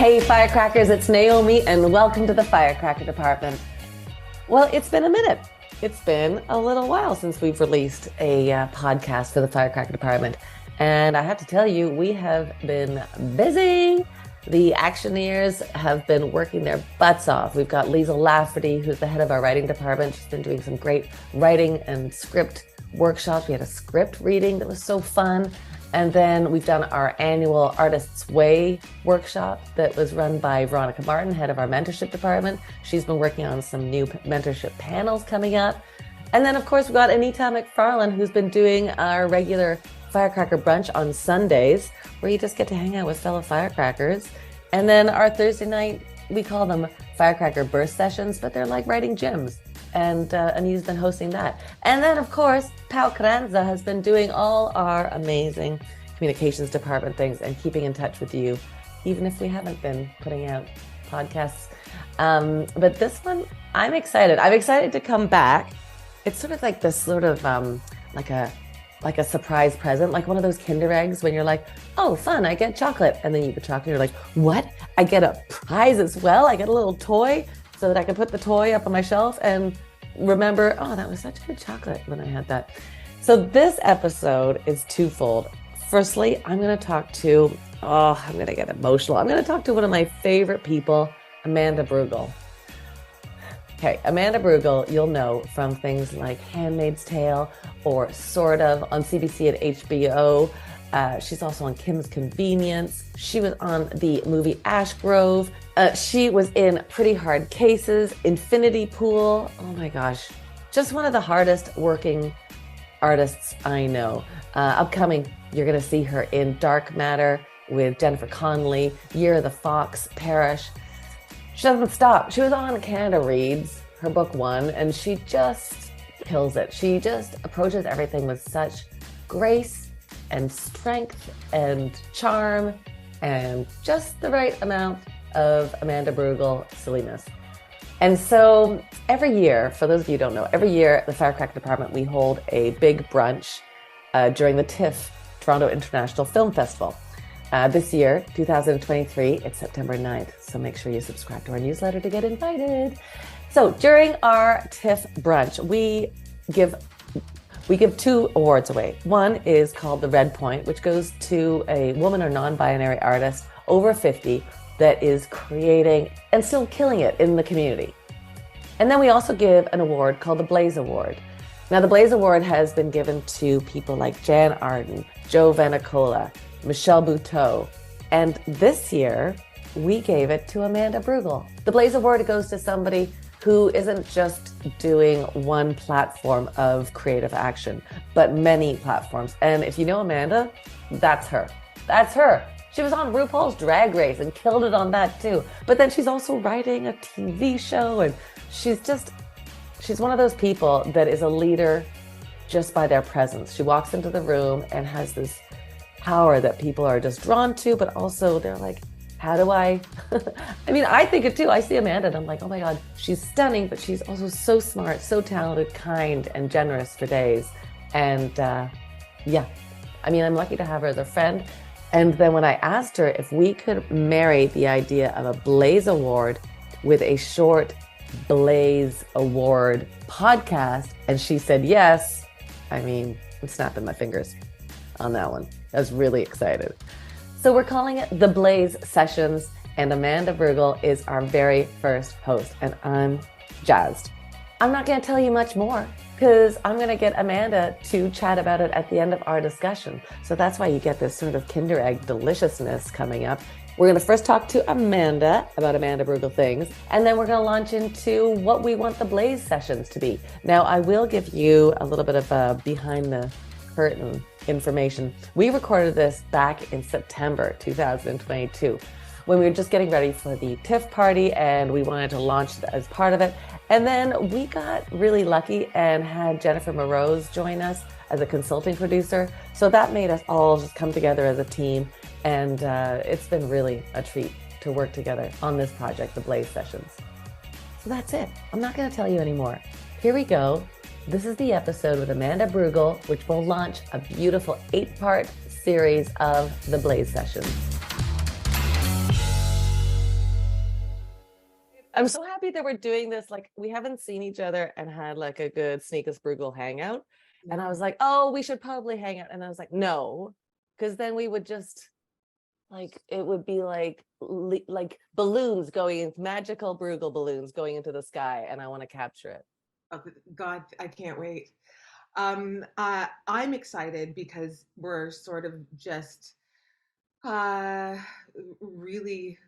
Hey Firecrackers, it's Naomi and welcome to the Firecracker Department. Well, it's been a minute. It's been a little while since we've released a podcast for the Firecracker Department. And I have to tell you, we have been busy. The Actioneers have been working their butts off. We've got Lisa Lafferty, who's the head of our writing department. She's been doing some great writing and script workshops. We had a script reading that was so fun. And then we've done our annual Artist's Way workshop that was run by Veronica Martin, head of our mentorship department. She's been working on some new mentorship panels coming up. And then, of course, we've got Anita McFarlane, who's been doing our regular Firecracker brunch on Sundays, where you just get to hang out with fellow firecrackers. And then our Thursday night, we call them Firecracker Burst Sessions, but they're like writing gyms. And Anita's been hosting that. And then, of course, Pau Carranza has been doing all our amazing communications department things and keeping in touch with you, even if we haven't been putting out podcasts. But this one, I'm excited. I'm excited to come back. It's sort of like this sort of like a surprise present, like one of those Kinder eggs when you're like, oh, fun, I get chocolate. And then you get chocolate, you're like, what? I get a prize as well? I get a little toy so that I can put the toy up on my shelf and remember, oh, that was such good chocolate when I had that. So this episode is twofold. Firstly, I'm going to talk to, I'm going to get emotional. I'm going to talk to one of my favorite people, Amanda Brugel. Okay, Amanda Brugel, you'll know from things like Handmaid's Tale or Sort of on CBC and HBO. She's also on Kim's Convenience. She was on the movie Ash Grove. She was in Pretty Hard Cases, Infinity Pool. Oh my gosh, just one of the hardest working artists I know. Upcoming, you're going to see her in Dark Matter with Jennifer Connelly, Year of the Fox, Parish. She doesn't stop. She was on Canada Reads, her book one, and she just kills it. She just approaches everything with such grace and strength and charm and just the right amount of Amanda Brugel silliness. And so every year, for those of you who don't know, every year at the Firecracker Department, we hold a big brunch during the TIFF, Toronto International Film Festival. This year, 2023, it's September 9th. So make sure you subscribe to our newsletter to get invited. So during our TIFF brunch, we give 2 awards away. One is called the Red Point, which goes to a woman or non-binary artist over 50 that is creating and still killing it in the community. And then we also give an award called the Blaze Award. Now, the Blaze Award has been given to people like Jan Arden, Joe Vanicola, Michelle Buteau, and this year we gave it to Amanda Brugel. The Blaze Award goes to somebody who isn't just doing one platform of creative action, but many platforms. And if you know Amanda, that's her. That's her. She was on RuPaul's Drag Race and killed it on that too. But then she's also writing a TV show, and she's one of those people that is a leader just by their presence. She walks into the room and has this power that people are just drawn to, but also they're like, how do I mean, I think it too. I see Amanda and I'm like, oh my God, she's stunning, but she's also so smart, so talented, kind, and generous for days. And yeah, I mean, I'm lucky to have her as a friend. And then when I asked her if we could marry the idea of a Blaze Award with a short Blaze Award podcast, and she said yes, I mean, I'm snapping my fingers on that one. I was really excited. So we're calling it the Blaze Sessions, and Amanda Brugel is our very first host, and I'm jazzed. I'm not going to tell you much more because I'm going to get Amanda to chat about it at the end of our discussion. So that's why you get this sort of Kinder Egg deliciousness coming up. We're going to first talk to Amanda about Amanda Brugel things, and then we're going to launch into what we want the Blaze Sessions to be. Now, I will give you a little bit of behind the curtain information. We recorded this back in September 2022 when we were just getting ready for the TIFF party, and we wanted to launch it as part of it. And then we got really lucky and had Jennifer Morose join us as a consulting producer. So that made us all just come together as a team. And it's been really a treat to work together on this project, the Blaze Sessions. So that's it. I'm not going to tell you anymore. Here we go. This is the episode with Amanda Brugel, which will launch a beautiful 8-part series of the Blaze Sessions. I'm so happy that we're doing this. Like, we haven't seen each other and had like a good Snieckus Brugel hangout. And I was No. like, oh, we should probably hang out. And I was like, no, because then we would just like it would be like balloons going into magical Brugel balloons going into the sky, and I want to capture it. Oh, God, I can't wait. I'm excited because we're sort of just uh, really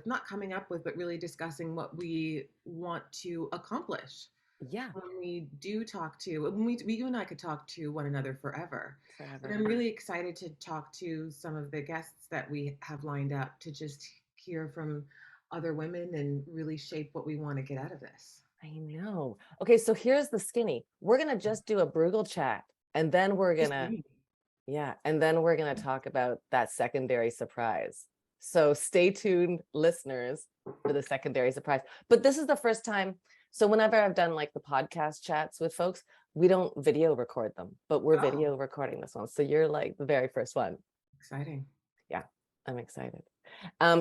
not coming up with, but really discussing what we want to accomplish Yeah, when we do talk to, when you and I could talk to one another forever. But forever. I'm really excited to talk to some of the guests that we have lined up to just hear from other women and really shape what we want to get out of this. I know. Okay, so here's the skinny. We're gonna just do a Brugel chat, and then we're Just gonna me. yeah, and then we're gonna talk about that secondary surprise. So stay tuned, listeners, for the secondary surprise. But this is the first time. So whenever I've done like the podcast chats with folks, we don't video record them, but we're Oh, video recording this one. So you're like the very first one. exciting. Yeah, I'm excited.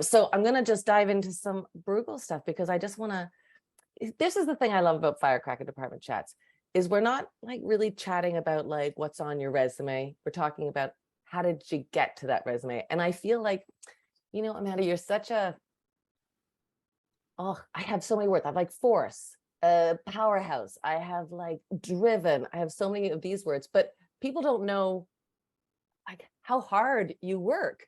So I'm gonna just dive into some Bruegel stuff because I just want to. This is the thing I love about Firecracker Department chats is we're not like really chatting about like what's on your resume. We're talking about how did you get to that resume, and I feel like Amanda, you're such a I have so many words. I have like force, powerhouse. I have like driven. I have so many of these words, but people don't know like how hard you work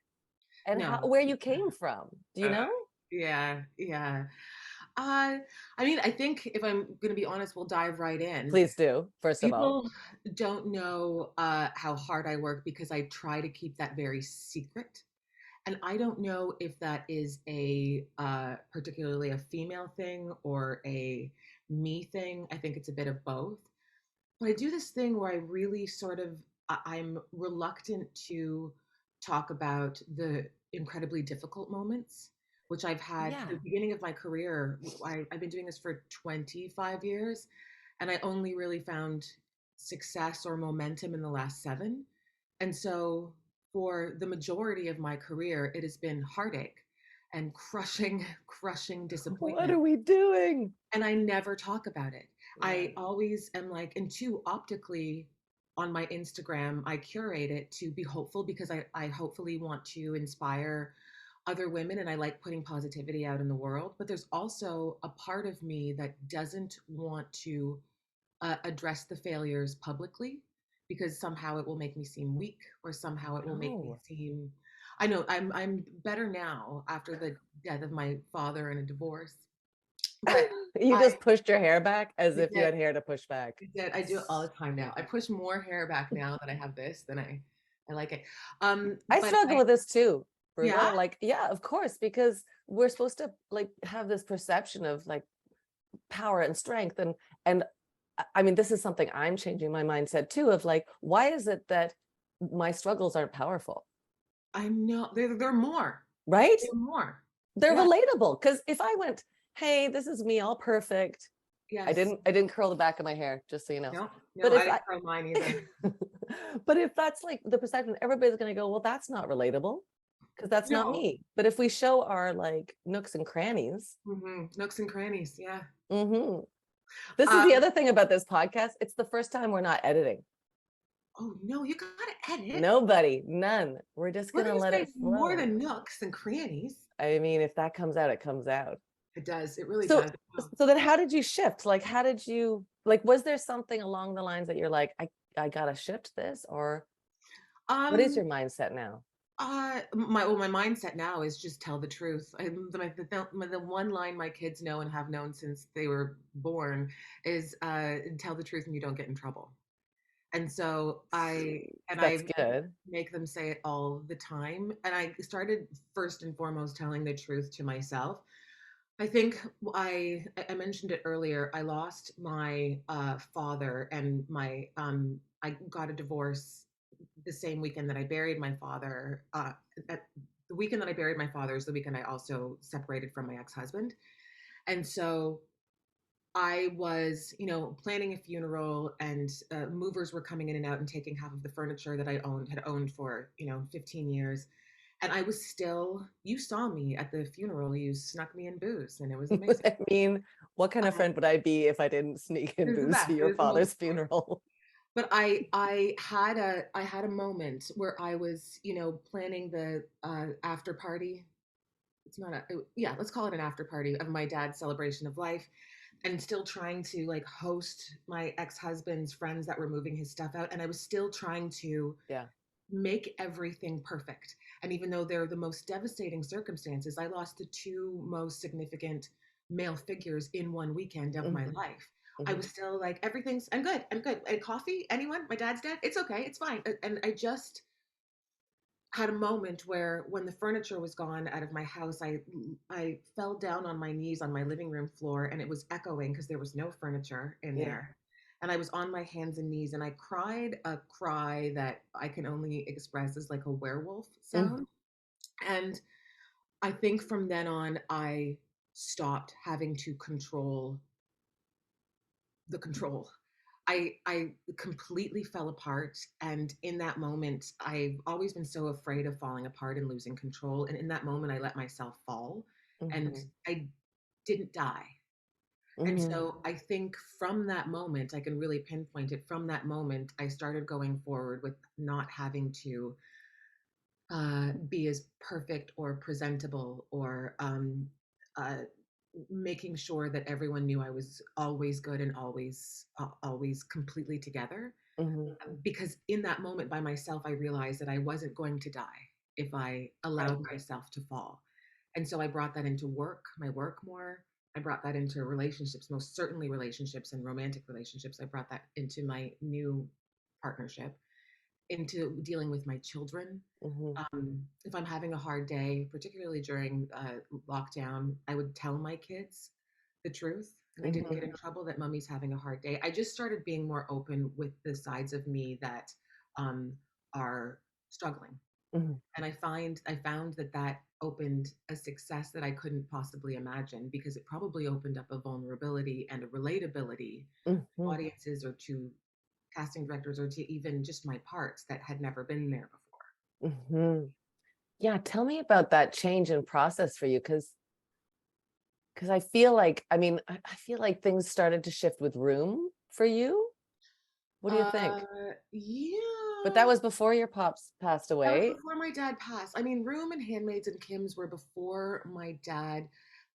and how No. where you came from. Do you Uh, know? yeah, yeah. Uh, I mean, I think if I'm going to be honest, we'll dive right in. Please do, first of all. People don't know how hard I work because I try to keep that very secret. And I don't know if that is a particularly a female thing or a me thing. I think it's a bit of both. But I do this thing where I really sort of I'm reluctant to talk about the incredibly difficult moments, which I've had the Yeah. beginning of my career. I've been doing this for 25 years, and I only really found success or momentum in the last seven. And so for the majority of my career, it has been heartache and crushing, crushing What disappointment, are we doing? and I never talk about it. Yeah. I always am like, and two, optically on my Instagram, I curate it to be hopeful because I hopefully want to inspire other women and I like putting positivity out in the world. But there's also a part of me that doesn't want to address the failures publicly because somehow it will make me seem weak or somehow it will make me No. seem I know I'm better now after the death of my father and a divorce, but You I just pushed your hair back as if you did, had hair to push back. I do it all the time now. I push more hair back now that I have this than I like it. I But struggle with this too, yeah, Brugel. Like, yeah, of course, because we're supposed to like have this perception of like power and strength and I mean, this is something I'm changing my mindset too of like, why is it that my struggles aren't powerful? I know they're more. Right? They're more. They're Yeah. relatable. Because if I went, hey, this is me all perfect. I Yes. didn't I didn't curl the back of my hair, just so you know. No. But No. I if didn't I curl mine either. but if that's like the perception, everybody's gonna go, well, that's not relatable because that's not No. me. But if we show our like nooks and crannies, Nooks and crannies. Yeah. hmm this is the Um. other thing about this podcast. It's the first time we're not editing. Oh no, you gotta edit. Nobody, none. We're just We're gonna gonna let say it more flow. than nooks and crannies. I mean, if that comes out, it comes out. It does. It really So does. so then how did you shift? Like how did you like was there something along the lines that you're like, I gotta shift this? Or what is Um. your mindset now? My mindset now is just tell the truth. The one line my kids know and have known since they were born is tell the truth and you don't get in trouble. And so That's I good. make them say it all the time. And I started first and foremost telling the truth to myself. I think I mentioned it earlier. I lost my father, and my I got a divorce the same weekend that I buried my father. At the weekend that I buried my father is the weekend I also separated from my ex-husband, and so I was, planning a funeral, and movers were coming in and out and taking half of the furniture that I had owned for 15 years, And I was still, you saw me at the funeral, you snuck me in booze, and it was amazing. I mean, what kind of Uh, friend would I be if I didn't sneak it in was the booze for best. It your was the most father's funeral? But I had a moment where I was, planning the after party. It's not yeah, let's call it an after party of my dad's celebration of life, and still trying to like host my ex-husband's friends that were moving his stuff out, and I was still trying to Yeah. make everything perfect. And even though they're the most devastating circumstances, I lost the two most significant male figures in one weekend of my Hmm. life. I Hmm. was still like, everything's, I'm good, I'm good. And coffee? Anyone? My dad's dead? It's okay, it's fine. And I just had a moment where when the furniture was gone out of my house, I fell down on my knees on my living room floor, and it was echoing because there was no furniture in Yeah. there. And I was on my hands and knees, and I cried a cry that I can only express as like a werewolf Hmm. sound. And I think from then on I stopped having to control the control. I completely fell apart, and in that moment I've always been so afraid of falling apart and losing control, and in that moment I let myself fall, and Hmm. I didn't die. And Hmm. so I think from that moment, I can really pinpoint it. From that moment I started going forward with not having to be as perfect or presentable, or uh, making sure that everyone knew I was always good and always completely together. Hmm. Because in that moment by myself, I realized that I wasn't going to die if I Right. allowed myself to fall. And so I brought that into my work more. I brought that into relationships, most certainly relationships and romantic relationships. I brought that into my new partnership, into dealing with my children. Hmm. If I'm having a hard day, particularly during lockdown, I would tell my kids the truth, and I didn't Hmm. get in trouble that mommy's having a hard day. I just started being more open with the sides of me that um, are struggling, Hmm. and I found that that opened a success that I couldn't possibly imagine, because it probably opened up a vulnerability and a relatability to Hmm. audiences, or to casting directors, or to even just my parts that had never been there before. Hmm. Yeah, tell me about that change in process for you, because I feel like, I mean, I feel like things started to shift with Room for you. What do you think? But that Yeah, was before your pops passed that was away. before my dad passed. I mean, Room and Handmaids and Kim's were before my dad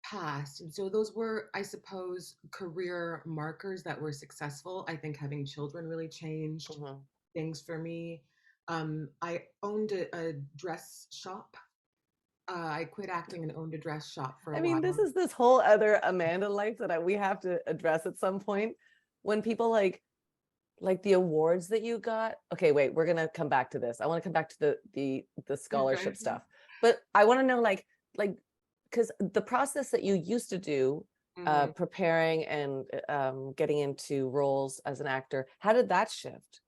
passed. And so those were, I suppose, career markers that were successful. I think having children really changed Hmm. things for me. I owned a dress shop. I quit acting and owned a dress shop for a I mean, this while. is this whole other Amanda life that we have to address at some point. When people like the awards that you got. Okay, wait, we're gonna come back to this. I want to come back to the Okay. scholarship stuff, but I want to know like because the process that you used to do, Hmm. preparing and getting into roles as an actor, how did that shift?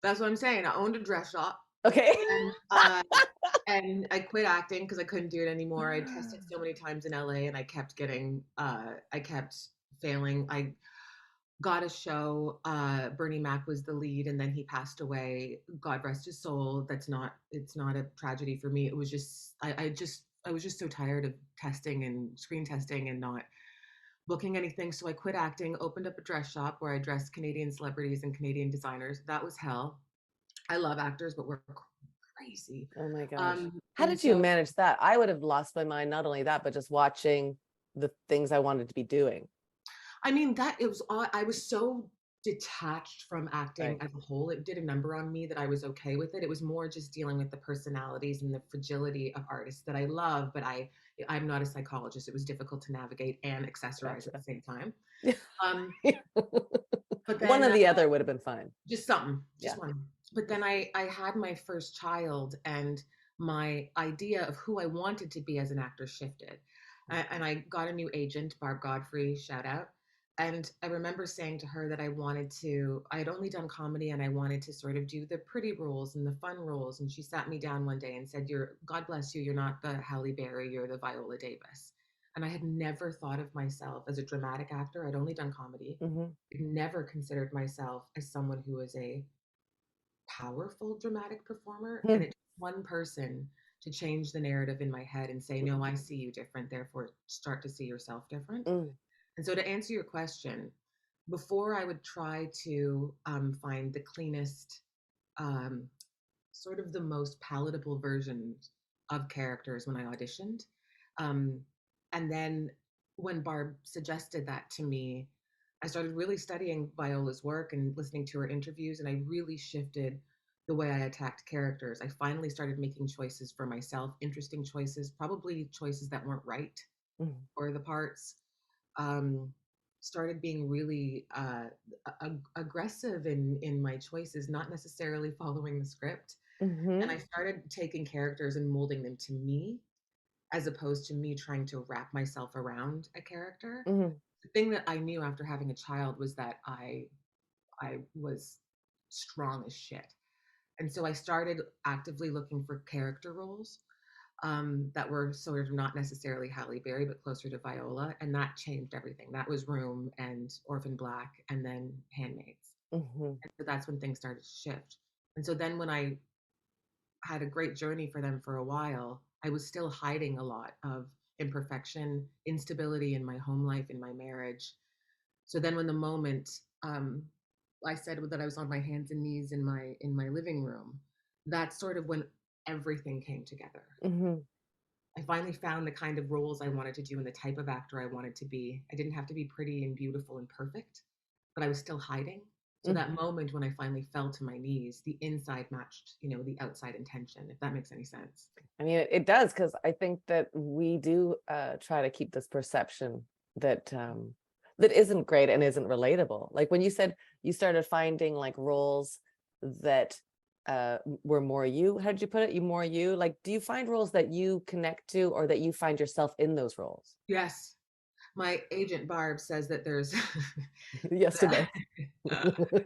That's what I'm saying. I owned a dress shop. Okay. And I quit acting because I couldn't do it anymore. I tested so many times in LA, and I kept failing. I got a show. Bernie Mac was the lead, and then he passed away. God rest his soul. It's not a tragedy for me. It was just, I was just so tired of testing and screen testing and not booking anything. So I quit acting, opened up a dress shop where I dressed Canadian celebrities and Canadian designers. That was hell. I love actors, but we're crazy. Oh my gosh. How And did you so, manage that? I would have lost my mind, not only that, but just watching the things I wanted to be doing. I mean, that it was all, I was so detached from acting Right. as a whole. It did a number on me that I was okay with it. It was more just dealing with the personalities and the fragility of artists that I love, but I'm not a psychologist. It was difficult to navigate and accessorize at the Gotcha. same time. Um, but One then or the other would have been fine. just something, Yeah. just one. But then I had my first child, and my idea of who I wanted to be as an actor shifted. And I got a new agent, Barb Godfrey, shout out. And I remember saying to her that I had only done comedy, and I wanted to sort of do the pretty roles and the fun roles. And she sat me down one day and said, God bless you, you're not the Halle Berry, you're the Viola Davis. And I had never thought of myself as a dramatic actor. I'd only done comedy. Hmm. Never considered myself as someone who was a powerful dramatic performer. And Hmm. it took one person to change the narrative in my head and say, no, I see you different, therefore start to see yourself different. Mm. And so to answer your question, before I would try to find the cleanest, um, sort of the most palatable versions of characters when I auditioned. Um, and then when Barb suggested that to me, I started really studying Viola's work and listening to her interviews, and I really shifted the way I attacked characters. I finally started making choices for myself, interesting choices, probably choices that weren't right Mm. for the parts. Um, Started being really aggressive in my choices, not necessarily following the script. And Mm-hmm. I started taking characters and molding them to me, as opposed to me trying to wrap myself around a character. Mm-hmm. The thing that I knew after having a child was that I was strong as shit. And so I started actively looking for character roles that were sort of not necessarily Halle Berry, but closer to Viola. And that changed everything. That was Room and Orphan Black and then Handmaids. Mm-hmm. And so that's when things started to shift. And so then when I had a great journey for them for a while, I was still hiding a lot of imperfection, instability in my home life, in my marriage. So then when the moment I said that I was on my hands and knees in my living room, that's sort of when everything came together. Mm-hmm. I finally found the kind of roles I wanted to do and the type of actor I wanted to be. I didn't have to be pretty and beautiful and perfect, but I was still hiding. So Mm-hmm. that moment when I finally fell to my knees, the inside matched, the outside intention, if that makes any sense. I mean, it does, because I think that we do try to keep this perception that that isn't great and isn't relatable. Like when you said you started finding like roles that were more you, how did you put it? You more you. Like, do you find roles that you connect to, or that you find yourself in those roles? Yes. My agent Barb says that there's Yesterday. this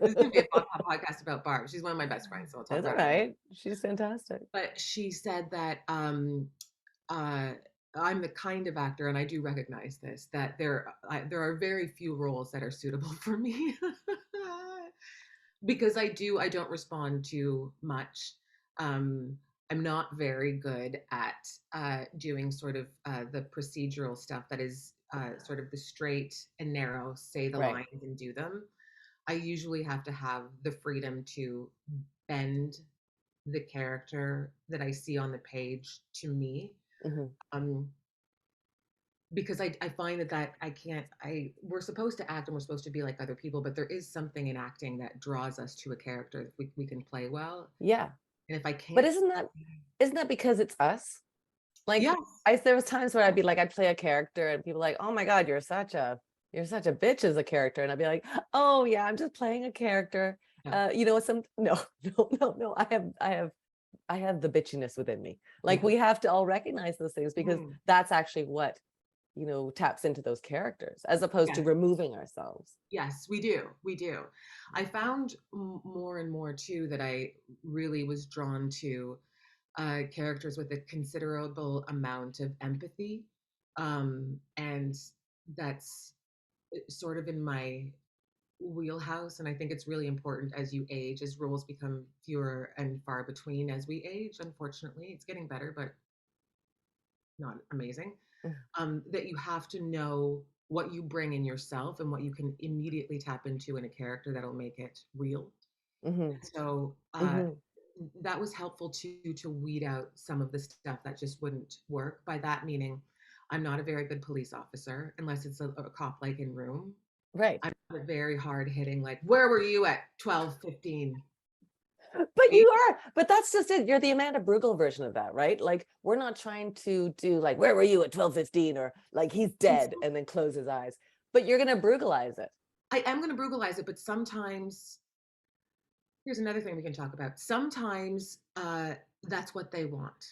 is gonna be a podcast about Barb. She's one of my best friends, so I'll talk That's all about her. right. She's fantastic. But she said that uh, I'm the kind of actor, and I do recognize this, that there are very few roles that are suitable for me because I don't respond to much. Um, I'm not very good at doing sort of the procedural stuff that is sort of the straight and narrow, say the Right. lines and do them. I usually have to have the freedom to bend the character that I see on the page to me. Hmm. Um, because I find that I can't, we're supposed to act and we're supposed to be like other people, but there is something in acting that draws us to a character that we can play well. Yeah. And if I But can't, isn't that because it's us? Like, yeah, there was times where I'd play a character and people like, oh my God, you're such a bitch as a character. And I'd be like, oh yeah, I'm just playing a character. yeah, No, no. I have the bitchiness within me. Like, yeah. we have to all recognize those things, because Mm, that's actually what, taps into those characters, as opposed to yes, removing ourselves. yes, we do. We do. I found more and more too that I really was drawn to characters with a considerable amount of empathy. And that's sort of in my wheelhouse. And I think it's really important as you age, as roles become fewer and far between as we age. Unfortunately, it's getting better, but not amazing. That you have to know what you bring in yourself and what you can immediately tap into in a character that'll make it real. Mm-hmm. So Mm-hmm. that was helpful to weed out some of the stuff that just wouldn't work. By that meaning, I'm not a very good police officer unless it's a cop like in Room. Right. I'm not a very hard hitting, like, where were you at 12:15? But you are, but that's just it. You're the Amanda Brugel version of that, right? Like, we're not trying to do like, where were you at 12:15, or like he's dead and then close his eyes. But you're gonna Brugelize it. I am going to Brugalize it, but sometimes here's another thing we can talk about. Sometimes that's what they want.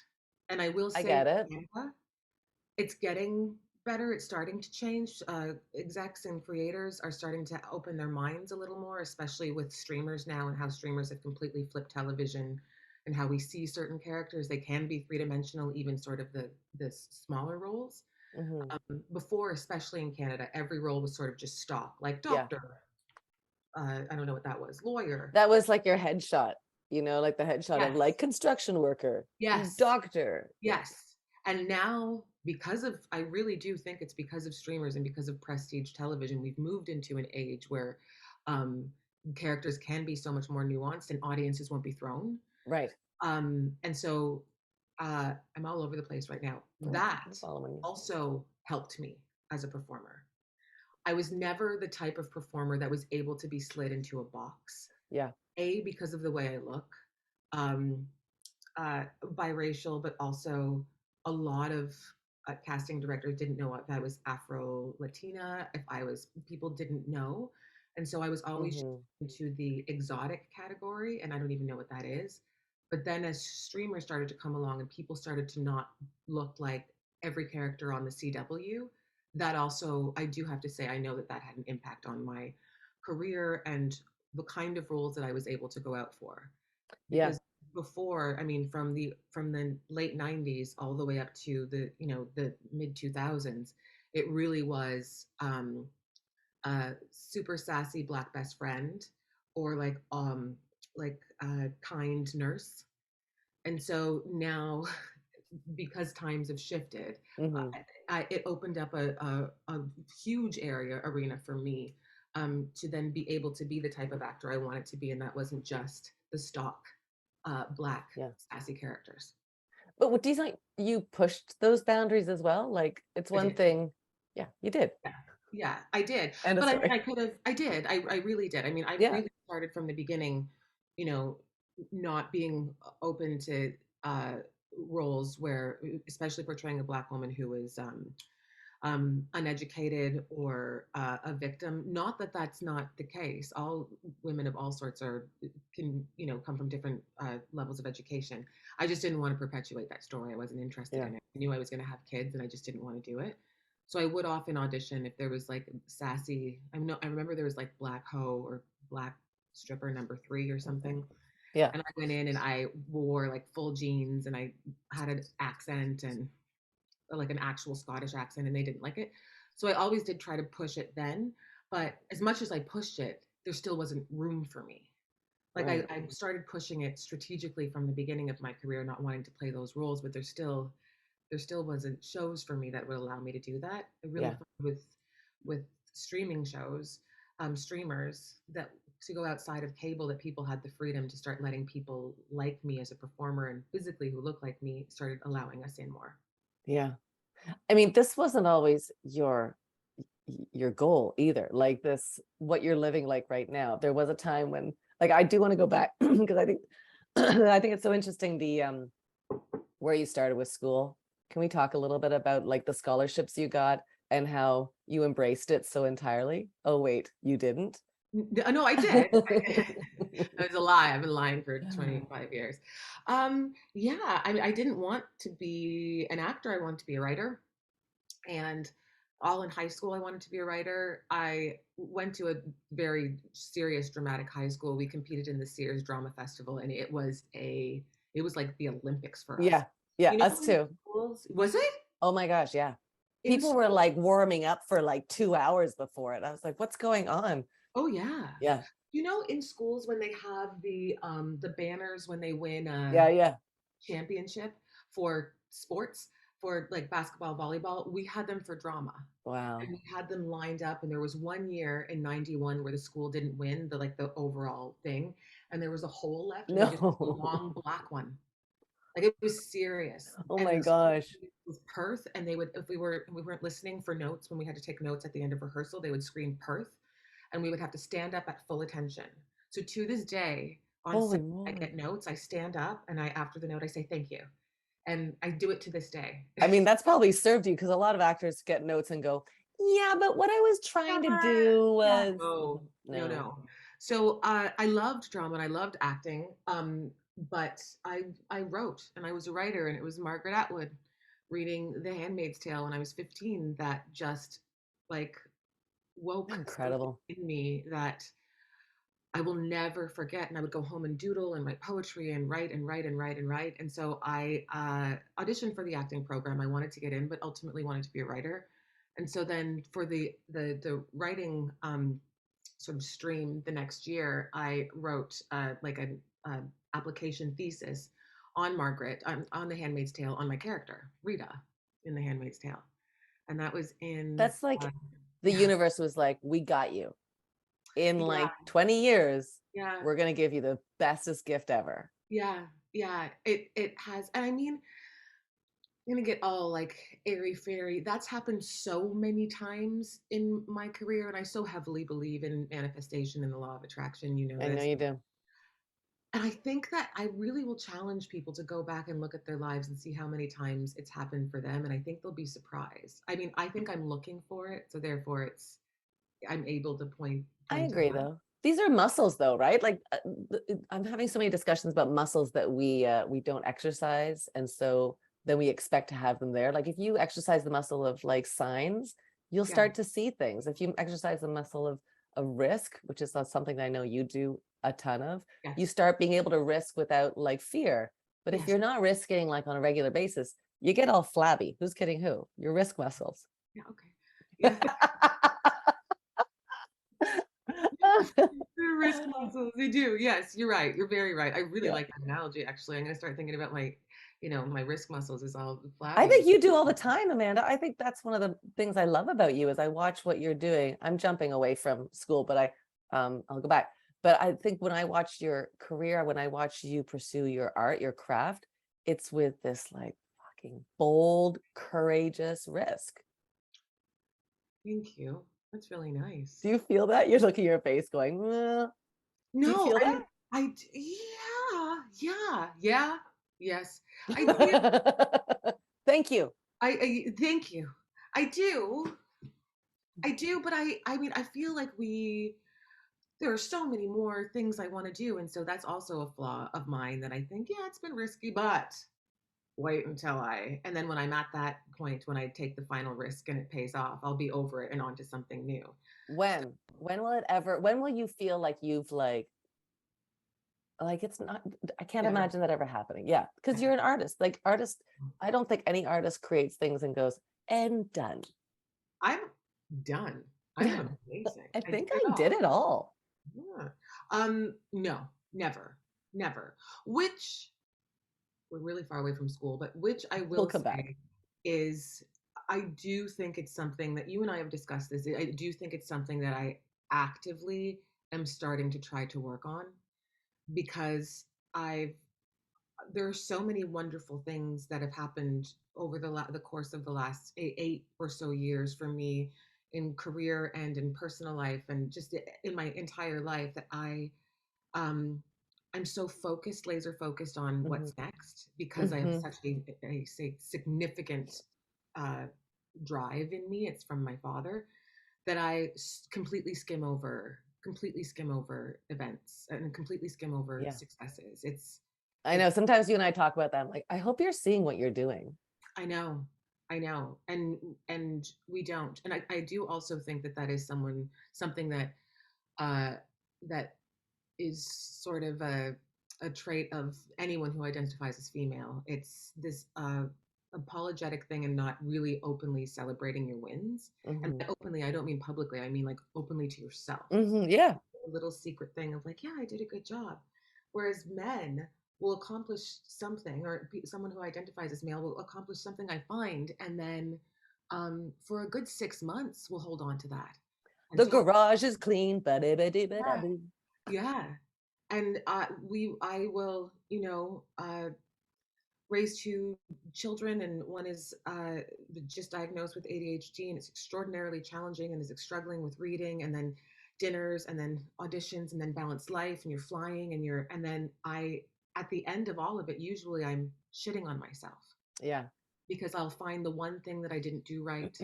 And I will I say, get it. Canada, it's getting better. It's starting to change. Execs and creators are starting to open their minds a little more, especially with streamers now, and how streamers have completely flipped television and how we see certain characters. They can be three-dimensional, even sort of the smaller roles. Hmm. Before, especially in Canada, every role was sort of just stock, like Yeah, doctor. I don't know what that was, lawyer. that was like your headshot. like the headshot of Yes. like construction worker, Yes. doctor. Yeah. Yes. And now, I really do think it's because of streamers and because of prestige television, we've moved into an age where um, characters can be so much more nuanced and audiences won't be thrown. Right. And so I'm all over the place right now. Oh, That I'm following you. also helped me as a performer. I was never the type of performer that was able to be slid into a box. Yeah. A, because of the way I look. Um, biracial, but also a lot of casting directors didn't know if I was Afro Latina, if I was, people didn't know. And so I was always Hmm. into the exotic category, and I don't even know what that is. But then as streamers started to come along and people started to not look like every character on the CW, that also, I do have to say, I know that that had an impact on my career and the kind of roles that I was able to go out for. Yeah. Because before, I mean, from the late 90s all the way up to the mid 2000s, it really was a super sassy black best friend, or like a kind nurse. And so now, because times have shifted, Hmm. it opened up a huge arena for me, to then be able to be the type of actor I wanted to be, and that wasn't just the stock black Yeah. sassy characters. But do you think you pushed those boundaries as well? Like it's I one did. thing. Yeah, you did. Yeah. Yeah, I did. End of But I mean, story. I could have, I did. I really did. I mean, I Yeah. really started from the beginning, you know, not being open to roles where, especially portraying a black woman who was uneducated or a victim. Not that that's not the case. All women of all sorts can come from different levels of education. I just didn't want to perpetuate that story. I wasn't interested Yeah. in it. I knew I was going to have kids, and I just didn't want to do it. So I would often audition if there was like sassy. I remember there was like Black Hoe or Black Stripper number 3 or something. Yeah. And I went in and I wore like full jeans and I had an accent and like an actual Scottish accent, and they didn't like it. So I always did try to push it then. But as much as I pushed it, there still wasn't room for me. Like Right. I started pushing it strategically from the beginning of my career, not wanting to play those roles, but there still wasn't shows for me that would allow me to do that. I really Yeah. found with streaming shows, streamers, that to go outside of cable, that people had the freedom to start letting people like me as a performer and physically who look like me started allowing us in more. Yeah. I mean, this wasn't always your goal either. Like this, what you're living like right now. There was a time when, like, I do want to go back because I think I think it's so interesting the where you started with school. Can we talk a little bit about like the scholarships you got and how you embraced it so entirely? Oh, wait, you didn't? No, I did. That was a lie. I've been lying for 25 years. Yeah, I mean, I didn't want to be an actor. I wanted to be a writer. And all in high school, I wanted to be a writer. I went to a very serious dramatic high school. We competed in the Sears Drama Festival, and it was like the Olympics for us. Yeah. Yeah, You know, us in too. schools, was it? Oh my gosh, yeah. In People were like schools? warming up for like 2 hours before it. I was like, what's going on? Oh yeah. Yeah. In schools when they have the banners when they win Yeah, a yeah. championship for sports, for like basketball, volleyball, we had them for drama. And Wow. we had them lined up, and there was one year in 91 where the school didn't win the overall thing, and there was a hole left, and they just put a No. long black one. Like, it was serious. Oh And my the school gosh. was Perth, and they would, if we weren't listening for notes, when we had to take notes at the end of rehearsal, they would scream Perth, and we would have to stand up at full attention. So to this day, on Holy set, I moly. get notes, I stand up, and after the note I say thank you, and I do it to this day. I mean, that's probably served you because a lot of actors get notes and go, yeah, but what I was trying to do Yeah. was No, no, no. no. So I loved drama and I loved acting. But I wrote, and I was a writer, and it was Margaret Atwood reading The Handmaid's Tale when I was 15 that just like woke something Incredible. in me that I will never forget. And I would go home and doodle and write poetry and write and write and write and write. And so I auditioned for the acting program. I wanted to get in, but ultimately wanted to be a writer. And so then for the writing sort of stream the next year, I wrote like application thesis on Margaret, on The Handmaid's Tale, on my character, Rita, in The Handmaid's Tale. And that was in, That's like the yeah, universe was like, we got you. In yeah, like 20 years, yeah, we're going to give you the bestest gift ever. yeah, yeah. It has, and I mean, I'm gonna get all like airy fairy. That's happened so many times in my career, and I so heavily believe in manifestation and the law of attraction. You know I know this. you do. And I think that I really will challenge people to go back and look at their lives and see how many times it's happened for them. And I think they'll be surprised. I mean, I think I'm looking for it. So therefore I'm able to I point to agree, that. though. These are muscles, though, right? Like I'm having so many discussions about muscles that we don't exercise, and so then we expect to have them there. Like if you exercise the muscle of like signs, you'll Yeah. start to see things. If you exercise the muscle of risk, which is not something that I know you do a ton of, you Yes. start being able to risk without like fear. But if Yes. you're not risking like on a regular basis, you get all flabby. Who's kidding who? Your risk muscles. Yeah. Okay. Yeah. The risk muscles. They do. Yes, you're right. You're very right. I really Yeah. like that analogy. Actually, I'm gonna start thinking about my wrist muscles is all I flabby. think you do all the time, Amanda. I think that's one of the things I love about you is I watch what you're doing. I'm jumping away from school, but I'll go back. But I think when I watch your career, when I watch you pursue your art, your craft, it's with this like fucking bold, courageous risk. Thank you. That's really Do nice. you feel that? You're looking at your face going, do you No, feel that? yeah, yeah, yeah, yes, I do. Thank you. I thank you. I do. I do, but I mean, I feel like there are so many more things I want to do, and so that's also a flaw of mine that I think, yeah, it's been risky, but wait until and then when I'm at that point, when I take the final risk and it pays off, I'll be over it and on to something new. When will it ever, when will you feel like you've like it's not, I can't Never. imagine that ever happening. Yeah, because you're an artist. Like artist, I don't think any artist creates things and goes and done. I'm done. I'm amazing. I I did think it I did all. it all. Yeah. No, never, never. Which we're really far away from school, but which I We'll will come back. say is I do think it's something that you and I have discussed this. I do think it's something that I actively am starting to try to work on because I've there are so many wonderful things that have happened over the course of the last 8 or so years for me in career and in personal life and just in my entire life that um I'm so focused, laser focused on Hmm. what's next because I have Hmm. such a say significant uh drive in me. It's from my father that completely skim over events and completely skim over Yeah, successes. I know. It's Sometimes you and I talk about that. I'm like, I hope you're seeing what you're doing. I know, I know, and we don't. And I do also think that that is something that uh that is sort of a trait of anyone who identifies as female. It's this apologetic thing and not really openly celebrating your wins. And Hmm. by openly, I don't mean publicly. I mean like openly to yourself. Hmm. Yeah. A little secret thing of like, yeah, I did a good job. Whereas men will accomplish something, or someone who identifies as male will accomplish something I find, and then for a good 6 months, we'll hold on to that The until garage is clean. yeah, Ba-da-ba-dee-ba-da-boo. yeah, and I will, raise two children, and one is just diagnosed with ADHD, and it's extraordinarily challenging, and is struggling with reading, and then dinners, and then auditions, and then balanced life, and you're flying, and then at the end of all of it, usually I'm shitting on myself Yeah. because I'll find the one thing that I didn't do right,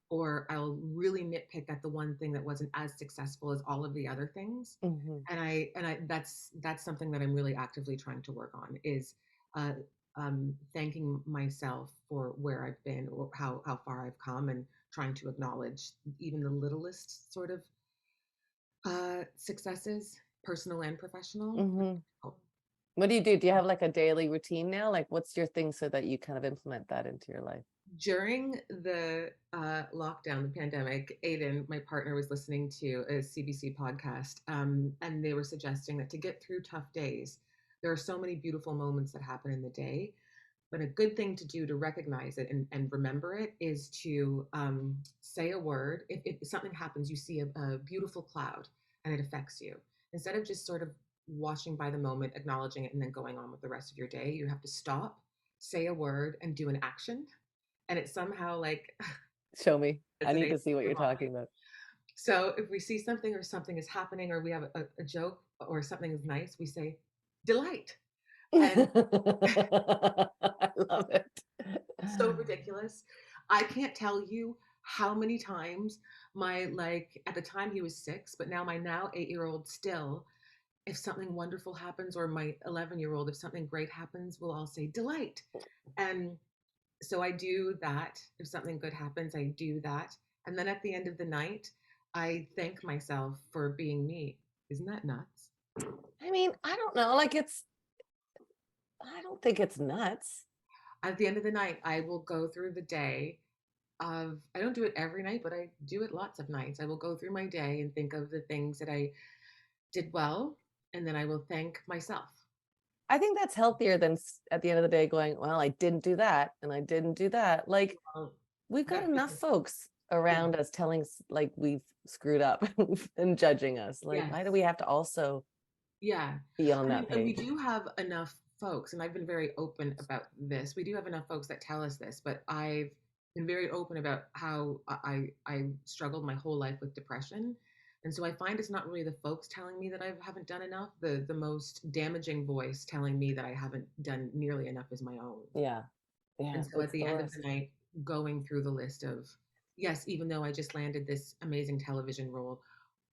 or I'll really nitpick at the one thing that wasn't as successful as all of the other things. Hmm. And I that's something that I'm really actively trying to work on is uh, thanking myself for where I've been or how far I've come, and trying to acknowledge even the littlest sort of successes, personal and professional. Hmm. What do you do? Do you have like a daily routine now? Like, what's your thing so that you kind of implement that into your life? During the lockdown, the pandemic, Aiden, my partner, was listening to a CBC podcast, and they were suggesting that to get through tough days, there are so many beautiful moments that happen in the day. But a good thing to do to recognize it and remember it is to say a word. If something happens, you see a beautiful cloud and it affects you. Instead of just sort of watching by the moment, acknowledging it, and then going on with the rest of your day, you have to stop, say a word, and do an action. And it somehow like Show me. I need resonates to see what with your you're mind. talking about. So if we see something or something is happening, or we have a joke or something is nice, we say delight. And I love it. so ridiculous. I can't tell you how many times my like at the time he was 6, but now my now 8-year-old still, if something wonderful happens, or my 11-year-old, if something great happens, will all say delight. And so I do that. If something good happens, I do that. And then at the end of the night, I thank myself for being me. Isn't that nuts? I mean, I don't know. Like I don't think it's nuts. At the end of the night, I will go through the day of, I don't do it every night, but I do it lots of nights. I will go through my day and think of the things that I did well, and then I will thank myself. I think that's healthier than at the end of the day going, well, I didn't do that and I didn't do that. Like Well, we've got that enough folks yeah, around us telling like we've screwed up and judging us. Like, why do yes, we have to also yeah. be on I mean, that and we page? do have enough folks, and I've been very open about this. We do have enough folks that tell us this, but I've been very open about how I struggled my whole life with depression. And so I find it's not really the folks telling me that I haven't done enough. The most damaging voice telling me that I haven't done nearly enough is my own. Yeah. Yeah. And so at It's the the end of the worst. night, going through the list of, yes, even though I just landed this amazing television role,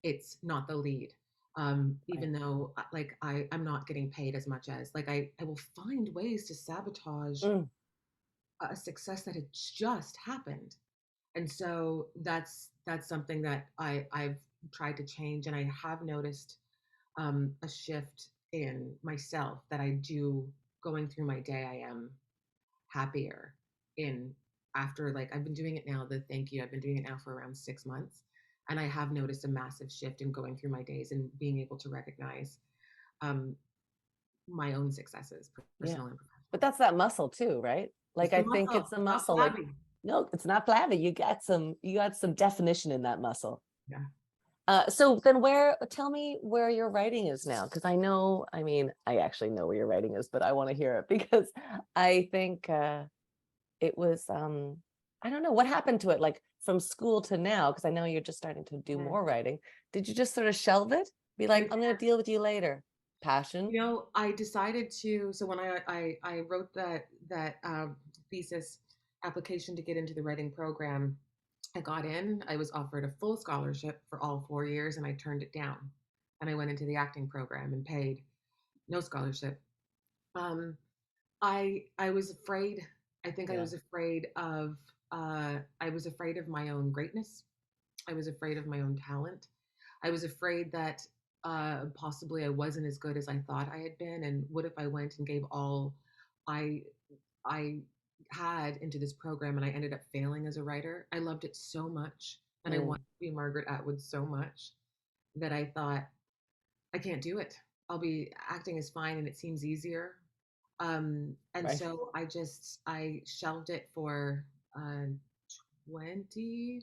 it's not the lead. Right. Even though like I'm not getting paid as much as like I will find ways to sabotage Mm, a success that had just happened. And so that's something that I've tried to change, and I have noticed a shift in myself that I do going through my day. I am happier in after like I've been doing it now, the thank you, I've been doing it now for around 6 months. And I have noticed a massive shift in going through my days and being able to recognize um, my own successes, yeah. personal and But professional. that's that muscle too, right? It's Like the I think muscle, it's a not muscle. Like, flabby. no, it's not flabby. You got some definition in that muscle. Yeah. So then tell me where your writing is now. Cause I mean, I actually know where your writing is, but I want to hear it because I think it was I don't know what happened to it, like from school to now, because I know you're just starting to do Mm. more writing. Did you just sort of shelve it? Be like, I, I'm gonna deal with you later. Passion. I decided to. So when I wrote that thesis application to get into the writing program, I got in. I was offered a full scholarship for all 4 years, and I turned it down. And I went into the acting program and paid no scholarship. Um, I was afraid. I think I Yeah. was afraid of. I was afraid of my own greatness. I was afraid of my own talent. I was afraid that possibly I wasn't as good as I thought I had been, and what if I went and gave all I I had into this program and I ended up failing as a writer? I loved it so much, and I wanted Mm, to be Margaret Atwood so much that I thought I can't do it. I'll be acting is fine and it seems easier. And right. so I shelved it for 22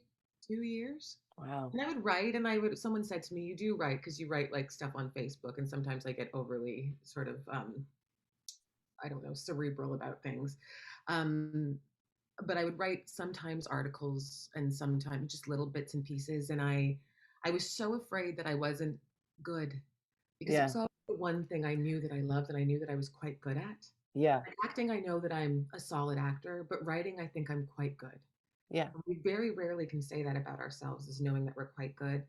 years. Wow. And I would write, and I would. Someone said to me, "You do write because you write like stuff on Facebook." And sometimes I get overly sort of, I don't know, cerebral about things. Um, but I would write sometimes articles and sometimes just little bits and pieces. And I was so afraid that I wasn't good because it Yeah. was always the one thing I knew that I loved and I knew that I was quite good at. Yeah. Like acting, I know that I'm a solid actor, but writing, I think I'm quite good. Yeah. We very rarely can say that about ourselves, is knowing that we're quite good.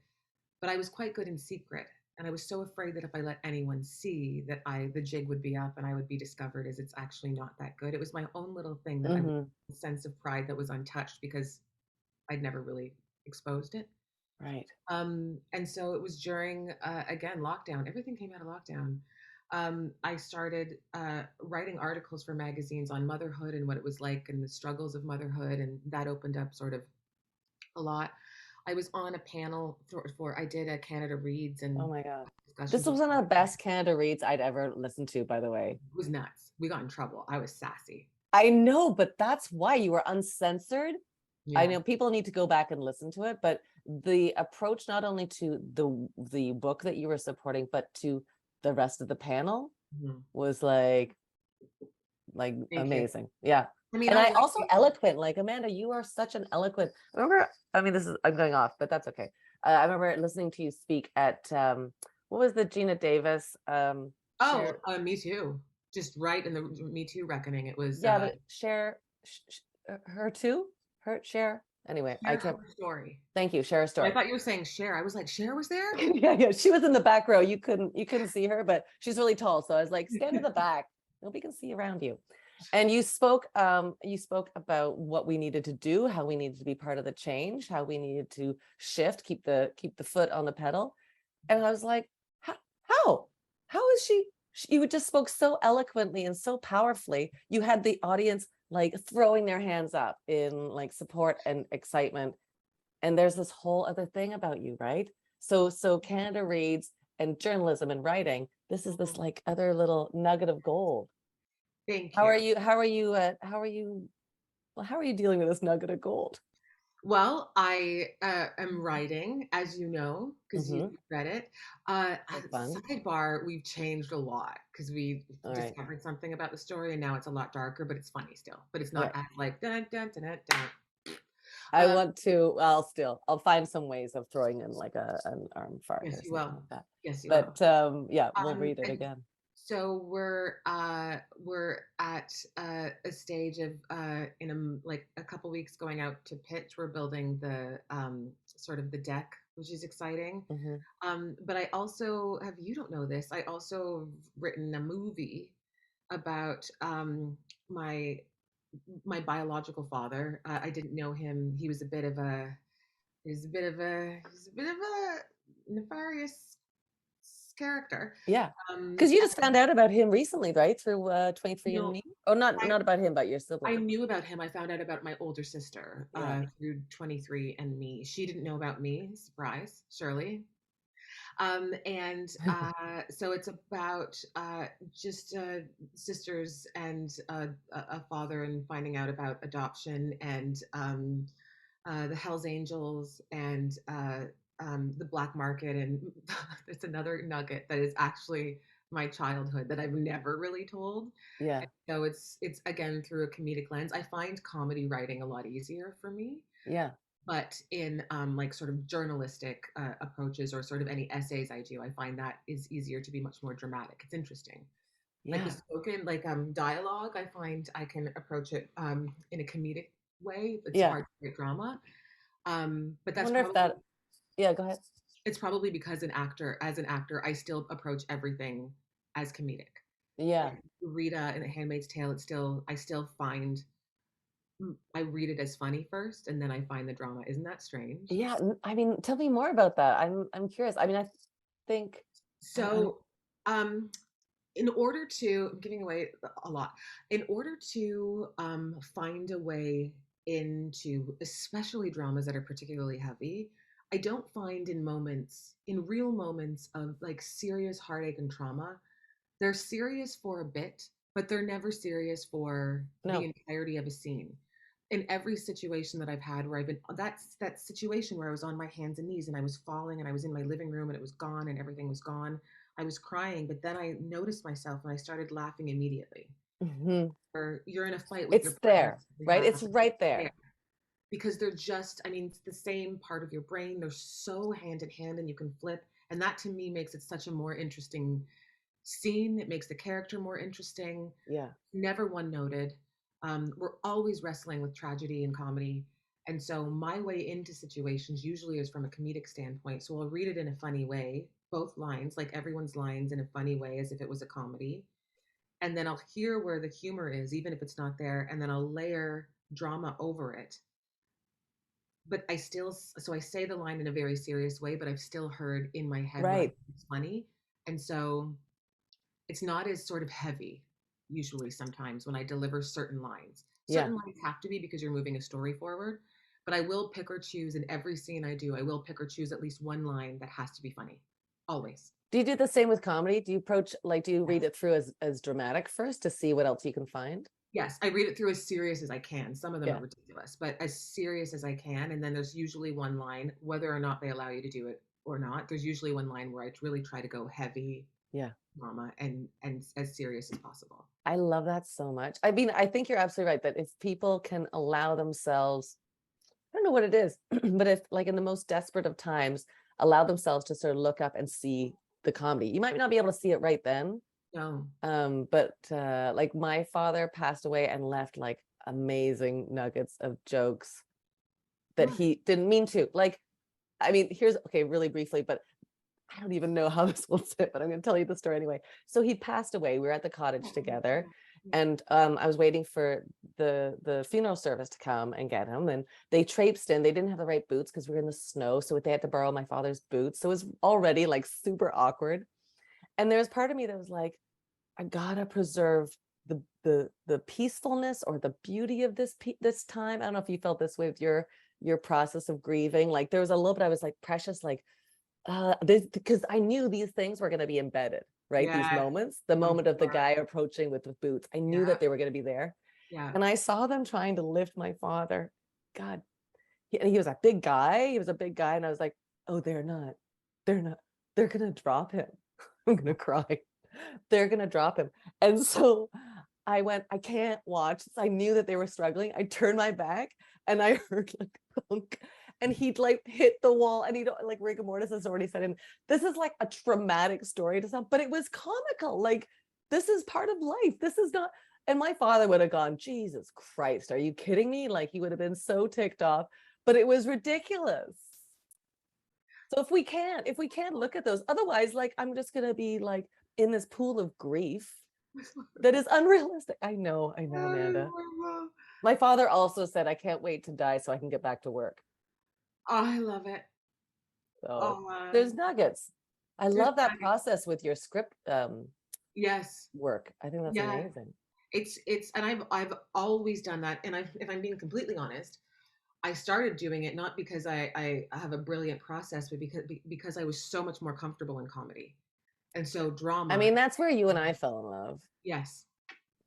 But I was quite good in secret. And I was so afraid that if I let anyone see that the jig would be up and I would be discovered as it's actually not that good. It was my own little thing that I Hmm. a sense of pride that was untouched because I'd never really exposed it. Right. And so it was during, again, lockdown. Everything came out of lockdown. I started writing articles for magazines on motherhood and what it was like and the struggles of motherhood. And that opened up sort of a lot. I was on a panel I did a Canada Reads Oh and my God. This discussions. was one of the best Canada reads I'd ever listened to, by the way. It was nuts. We got in trouble. I was sassy. I know, but that's why you were uncensored. I Yeah. know people need to go back and listen to it, but the approach not only to the book that you were supporting, but to the rest of the panel Mhm. was like Thank you. amazing. Yeah. I mean, And I I like also eloquent, like Amanda, you are such an eloquent. I remember, I mean, I'm going off, but that's okay. I remember listening to you speak at what was the Gina Davis Oh, share? me too. Just right in the Me Too reckoning. It was Yeah, but share her too, her share. Anyway, I Share can't. Her Story. Thank you, share a I story. thought you were saying Cher. I was like, Cher was there? Yeah, she was in the back row. You couldn't see her, but she's really tall. So I was like, stand in the back. Nobody can see around you. And you spoke about what we needed to do, how we needed to be part of the change, how we needed to shift, keep the foot on the pedal. And I was like, how? How is she? You just spoke so eloquently and so powerfully. You had the audience like throwing their hands up in like support and excitement. And there's this whole other thing about you, right? So Canada Reads and journalism and writing, this is this like other little nugget of gold. Thank How are you. you how are you well, how are you dealing with this nugget of gold? Well, I am writing, as you know, because you Mm-hmm. read it. So fun. Sidebar, we've changed a lot because we All right. discovered something about the story, and now it's a lot darker, but it's funny still. But it's not Okay. as like dun dun dun dun dun. I Um, want to, well, still, I'll find some ways of throwing in like an arm fart yes, or you something will. like that. Yes, you will. But yeah, we'll read it And again. so we're at a stage of in like a couple weeks going out to pitch. We're building the sort of the deck, which is exciting. Mm-hmm. But I also have you don't know this. I also have written a movie about my my biological father. I didn't know him. He's a bit of a nefarious character. Yeah. Um, Because you just found out about him recently, right? Through no, 23andMe. Oh, not I not about him, but your I sibling. knew about him. I found out about my older sister Yeah. through 23 and Me. She didn't know about me. Surprise, Shirley. And so it's about just sisters and a father and finding out about adoption and the Hells Angels and the black market. And it's another nugget that is actually my childhood that I've never really told. Yeah. So it's again through a comedic lens. I find comedy writing a lot easier for me, Yeah. but in like sort of journalistic approaches or sort of any essays I do, I find that is easier to be much more dramatic. It's interesting. Like the Yeah. spoken like dialogue, I find I can approach it in a comedic way. It's Yeah. hard to write drama, but I that's wonder if probably that, yeah, go ahead. it's probably because as an actor, I still approach everything as comedic. Yeah. Like Rita in The Handmaid's Tale, I still find I read it as funny first, and then I find the drama. Isn't that strange? Yeah. I mean, tell me more about that. I'm curious. I mean, I think I'm So, um, in order to, I'm giving away a lot. In order to find a way into, especially dramas that are particularly heavy, I don't find in real moments of like serious heartache and trauma, they're serious for a bit, but they're never serious for the no. entirety of a scene. In every situation that I've had where I've been that's that situation where I was on my hands and knees and I was falling and I was in my living room and it was gone and everything was gone. I was crying, but then I noticed myself and I started laughing immediately. Hmm. Or you're in a fight with your It's partner. there, right? Yeah, It's right there. there. Because they're just, I mean, it's the same part of your brain. They're so hand in hand and you can flip. And that to me makes it such a more interesting scene. It makes the character more interesting. Yeah. Never one noted. We're always wrestling with tragedy and comedy. And so my way into situations usually is from a comedic standpoint. So I'll read it in a funny way, both lines, like everyone's lines in a funny way, as if it was a comedy. And then I'll hear where the humor is, even if it's not there. And then I'll layer drama over it. But so I say the line in a very serious way, but I've still heard in my head what I Right. think is funny. And so it's not as sort of heavy usually sometimes when I deliver certain lines. Yeah. Certain lines have to be because you're moving a story forward, but I will pick or choose in every scene I do. I will pick or choose at least one line that has to be funny, always. Do you do the same with comedy? Do you approach, like, do you read Yes. it through as dramatic first to see what else you can find? Yes, I read it through as serious as I can. Some of them are Yeah. ridiculous, but as serious as I can. And then there's usually one line, whether or not they allow you to do it or not. There's usually one line where I really try to go heavy Yeah. drama and as serious as possible. I love that so much. I mean, I think you're absolutely right that if people can allow themselves, I don't know what it is, but if, like, in the most desperate of times, allow themselves to sort of look up and see the comedy. You might not be able to see it right then. No. But like, my father passed away and left like amazing nuggets of jokes that Good. he didn't mean to. Like, I mean, here's, okay, really briefly, but I don't even know how this will sit, but I'm going to tell you the story anyway. So he passed away. We were at the cottage together, and I was waiting for the funeral service to come and get him. And they traipsed in. They didn't have the right boots because we were in the snow, so they had to borrow my father's boots. So it was already like super awkward. And there's part of me that was like, I gotta preserve the peacefulness or the beauty of this time. I don't know if you felt this way with your process of grieving. Like, there was a little bit I was like, precious, like, this, because I knew these things were going to be embedded, right? These Yes, moments, the I'm moment of the sure. guy approaching with the boots, I knew Yeah, that they were going to be there. yeah. And I saw them trying to lift my father. God, he was a big guy. He was a big guy. And I was like, oh, they're not, they're going to drop him. I'm going to cry. They're going to drop him. And so I went, I can't watch. So I knew that they were struggling. I turned my back and I heard like thunk, and he'd like hit the wall, and he'd, like, rigor mortis has already said, and this is like a traumatic story to some, but it was comical. Like, this is part of life. This is not, and my father would have gone, Jesus Christ, are you kidding me? Like, he would have been so ticked off, but it was ridiculous. So if we can't look at those, otherwise, like, I'm just gonna be like in this pool of grief that is unrealistic. I know, Amanda. Oh, My father also said, I can't wait to die so I can get back to work. I love it. So Oh, there's nuggets. I there's love that nuggets. process with your script Yes, work. I think that's yeah. amazing. It's and I've always done that. And if I'm being completely honest, I started doing it not because I have a brilliant process, but because I was so much more comfortable in comedy. And so I drama, mean, that's where you and I fell in love. yes.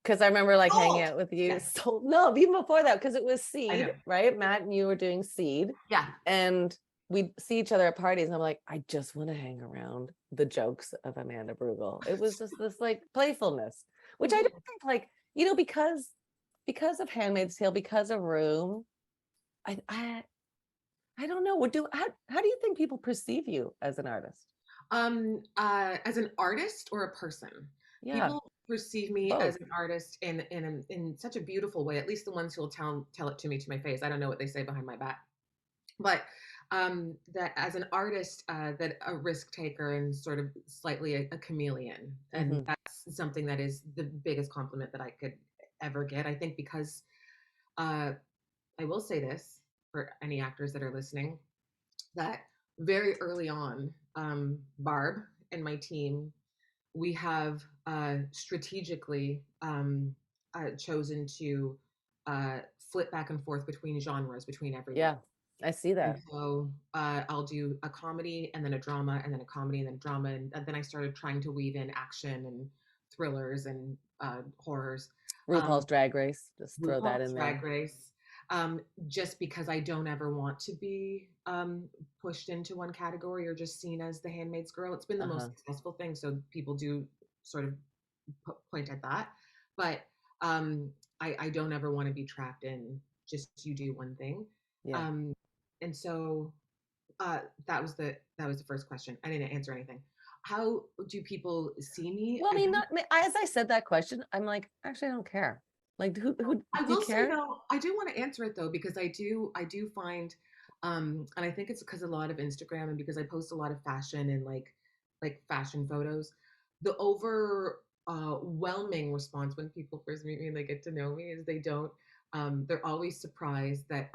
Because I remember like hanging Oh, out with you. yes, So no, even before that, because it was I know. Seed, right? Matt and you were doing Seed, Yeah. and we'd see each other at parties, and I'm like, I just want to hang around the jokes of Amanda Brugel. It was just this like playfulness, which I don't Mhm. think, like, because of Handmaid's Tale, because of Room, I I don't know. How do you think people perceive you as an artist? As an artist or a person, Yeah, people perceive me as both. an artist in such a beautiful way. At least the ones who will tell it to me to my face. I don't know what they say behind my back, but that as an artist, that a risk taker and sort of slightly a chameleon, and Hmm. that's something that is the biggest compliment that I could ever get. I think because uh, I will say this for any actors that are listening, that very early on, Barb and my team, we have strategically chosen to flip back and forth between genres, between everyone. Yeah, I see And that. so I'll do a comedy and then a drama and then a comedy and then drama. And then I started trying to weave in action and thrillers and horrors. Um, RuPaul's Drag Race, just throw that RuPaul's in Drag there. Race, just because I don't ever want to be pushed into one category or just seen as the handmaid's girl. It's been the most Uh-huh. successful thing, so people do sort of point at that. But I don't ever want to be trapped in just you do one thing. Yeah. Um, and so that was the first question. I didn't answer anything. How do people see me? Well, I mean, not as I said that question, I'm like, actually, I don't care. Like, who do I you will say care? though, I do want to answer it though because I do find, and I think it's because a lot of Instagram and because I post a lot of fashion and like fashion photos, the overwhelming response when people first meet me and they get to know me is they don't. They're always surprised that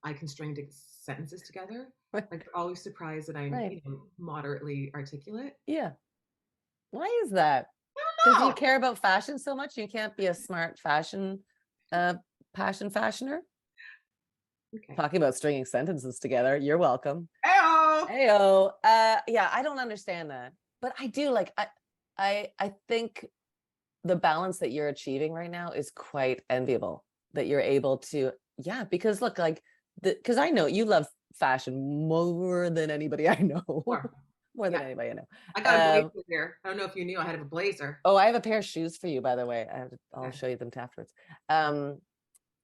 I can string sentences together. Like they're always surprised that I'm, Right. moderately articulate. Yeah. Why is that? Because you No, care about fashion so much, you can't be a smart fashion, uh, passion fashioner? Okay. Talking about stringing sentences together. You're welcome. Heyo! Heyo. Yeah, I don't understand that, but I do like. I think the balance that you're achieving right now is quite enviable. That you're able to, yeah, because look, like because I know you love fashion more than anybody I know, Or, more than yeah, anybody I know. I got a blazer here. I don't know if you knew I had a blazer. Oh, I have a pair of shoes for you, by the way. I'll Okay. show you them afterwards.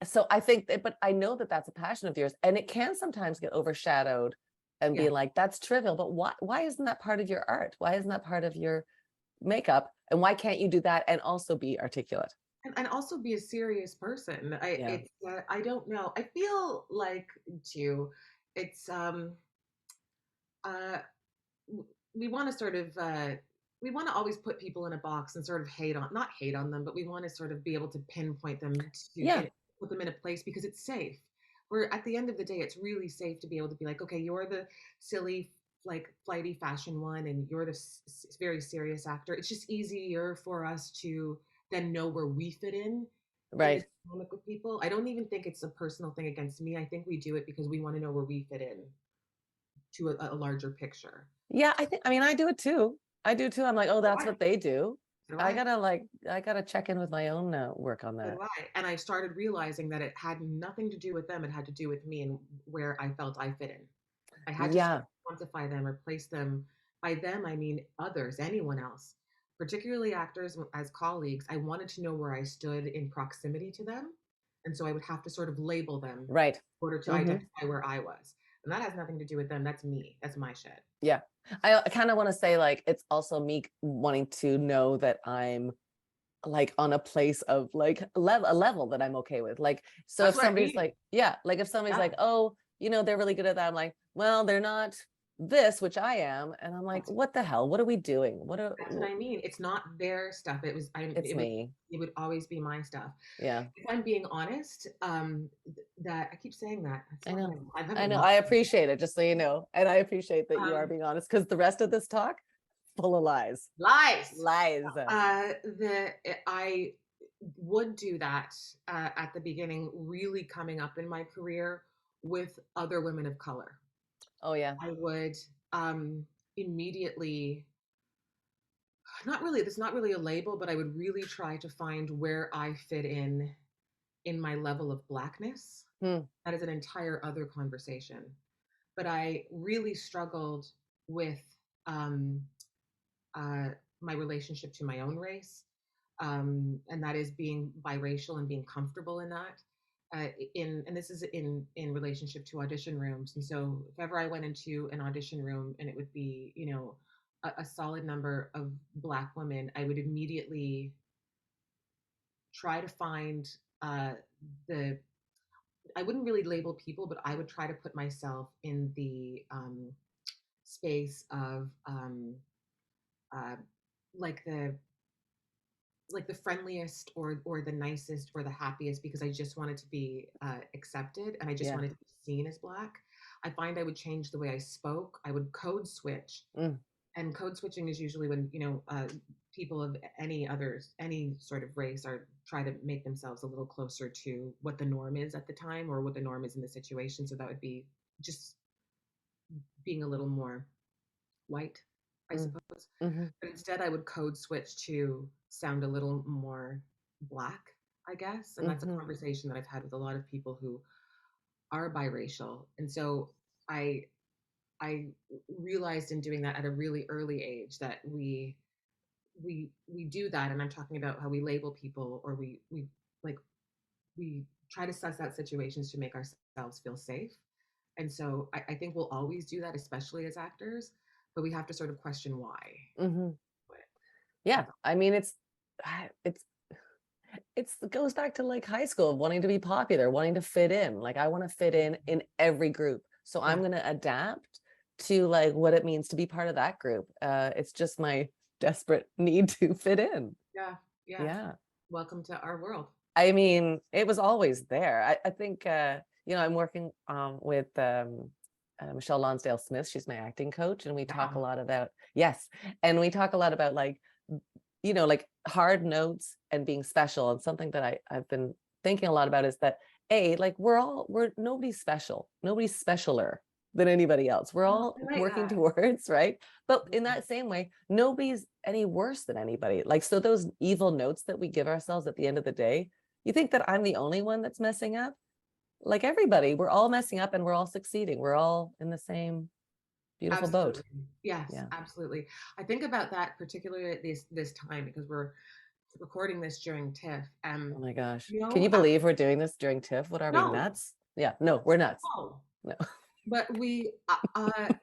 So I think that, but I know that that's a passion of yours, and it can sometimes get overshadowed and be Yeah. like, that's trivial, but why isn't that part of your art? Why isn't that part of your makeup? And why can't you do that and also be articulate? And also be a serious person. Yeah. I don't know. I feel like too, it's uh we want to sort of we want to always put people in a box and sort of hate on not hate on them, but we want to sort of be able to pinpoint them to Yeah. put them in a place because it's safe. Where at the end of the day, it's really safe to be able to be like, okay, you're the silly, like flighty fashion one, and you're the very serious actor. It's just easier for us to then know where we fit in this Right. moment with people. I don't even think it's a personal thing against me. I think we do it because we want to know where we fit in to a larger picture. Yeah, I mean, I do it too. I do too. I'm like, oh, So that's what they do. do I I. gotta I gotta check in with my own work on So that. do I. And I started realizing that it had nothing to do with them. It had to do with me and where I felt I fit in. I had to sort Yeah. of quantify them or place them. By them, I mean others, anyone else, particularly actors as colleagues. I wanted to know where I stood in proximity to them. And so I would have to sort of label them in Right. order to Hmm. identify where I was. And that has nothing to do with them. That's me. That's my shit. Yeah. I kind of want to say like it's also me wanting to know that I'm like on a place of like a level that I'm okay with. Like, so if That's what I somebody's mean. like, yeah, like if somebody's Yeah. like, oh, they're really good at that. I'm like, well, they're not this, which I am. And I'm like, That's what the hell? What are we doing? That's what I mean. It's not their stuff. It's me. It would always be my stuff. Yeah, If I'm being honest, that I keep saying that. That's I not know. my I I haven't know. lost. I appreciate it, just so you know. And I appreciate that you are Um, being honest because the rest of this talk, full of lies. lies. Lies. I would do that at the beginning, really coming up in my career with other women of color. Oh, yeah. I would immediately not really, that's not really a label, but I would really try to find where I fit in my level of blackness. Hmm. That is an entire other conversation. But I really struggled with um, uh, my relationship to my own race, and that is being biracial and being comfortable in that. And this is in relationship to audition rooms. And so if ever I went into an audition room and it would be a solid number of Black women, I would immediately try to find uh, the I wouldn't really label people, but I would try to put myself in the space of uh, like the friendliest or the nicest or the happiest because I just wanted to be accepted and I just Yeah. wanted to be seen as Black. I find I would change the way I spoke. I would code switch, Mm. and code switching is usually when people of any sort of race are try to make themselves a little closer to what the norm is at the time or what the norm is in the situation. So that would be just being a little more white, I Mm. suppose. Hmm. But instead, I would code switch to sound a little more Black, I guess. And that's a Hmm. conversation that I've had with a lot of people who are biracial. And so I I realized in doing that at a really early age that we do that, and I'm talking about how we label people or like we try to suss out situations to make ourselves feel safe. And so I think we'll always do that, especially as actors, but we have to sort of question why. Hmm. But Yeah. I mean, it's it goes back to like high school of wanting to be popular, wanting to fit in. Like I want to fit in every group. So I'm yeah, going to adapt to like what it means to be part of that group. It's just my desperate need to fit in. yeah, yeah. Yeah. Welcome to our world. I mean, it was always there. I think I'm working with Michelle Lonsdale Smith. She's my acting coach, and we talk a Wow. lot about yes, and we talk a lot about like like hard notes and being special. And something that I've been thinking a lot about is that like we're nobody's special. Nobody's specialer than anybody else. We're Oh, all I like working that. towards, right? But in Yeah. that same way, nobody's any worse than anybody. Like, so those evil notes that we give ourselves at the end of the day, you think that I'm the only one that's messing up? Like everybody, we're all messing up and we're all succeeding. We're all in the same beautiful boat. Absolutely. Yes, Yeah. absolutely. I think about that particularly at this time because we're recording this during TIFF. Oh my gosh. You Can you know, believe we're doing this during TIFF? What are we, no, nuts? Yeah, no, we're nuts. no, No, but we I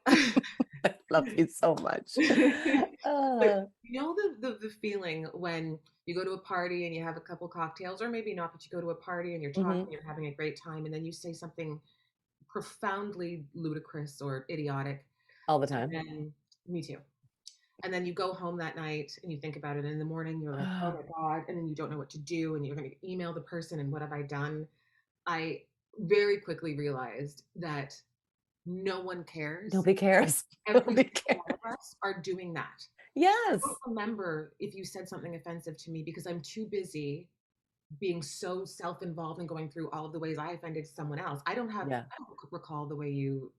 love you so much. but Uh, you know the feeling when you go to a party and you have a couple cocktails, or maybe not, but you go to a party and you're mhm. talking, you're having a great time, and then you say something profoundly ludicrous or idiotic, All the and time. then me too. And then you go home that night and you think about it. And in the morning, you're like, oh my God. And then you don't know what to do. And you're going to email the person. And what have I done? I very quickly realized that no one cares. Nobody cares. Every Nobody single cares. one of us are doing that. I Yes. don't remember if you said something offensive to me because I'm too busy being so self-involved and going through all of the ways I offended someone else. Yeah. I don't recall the way you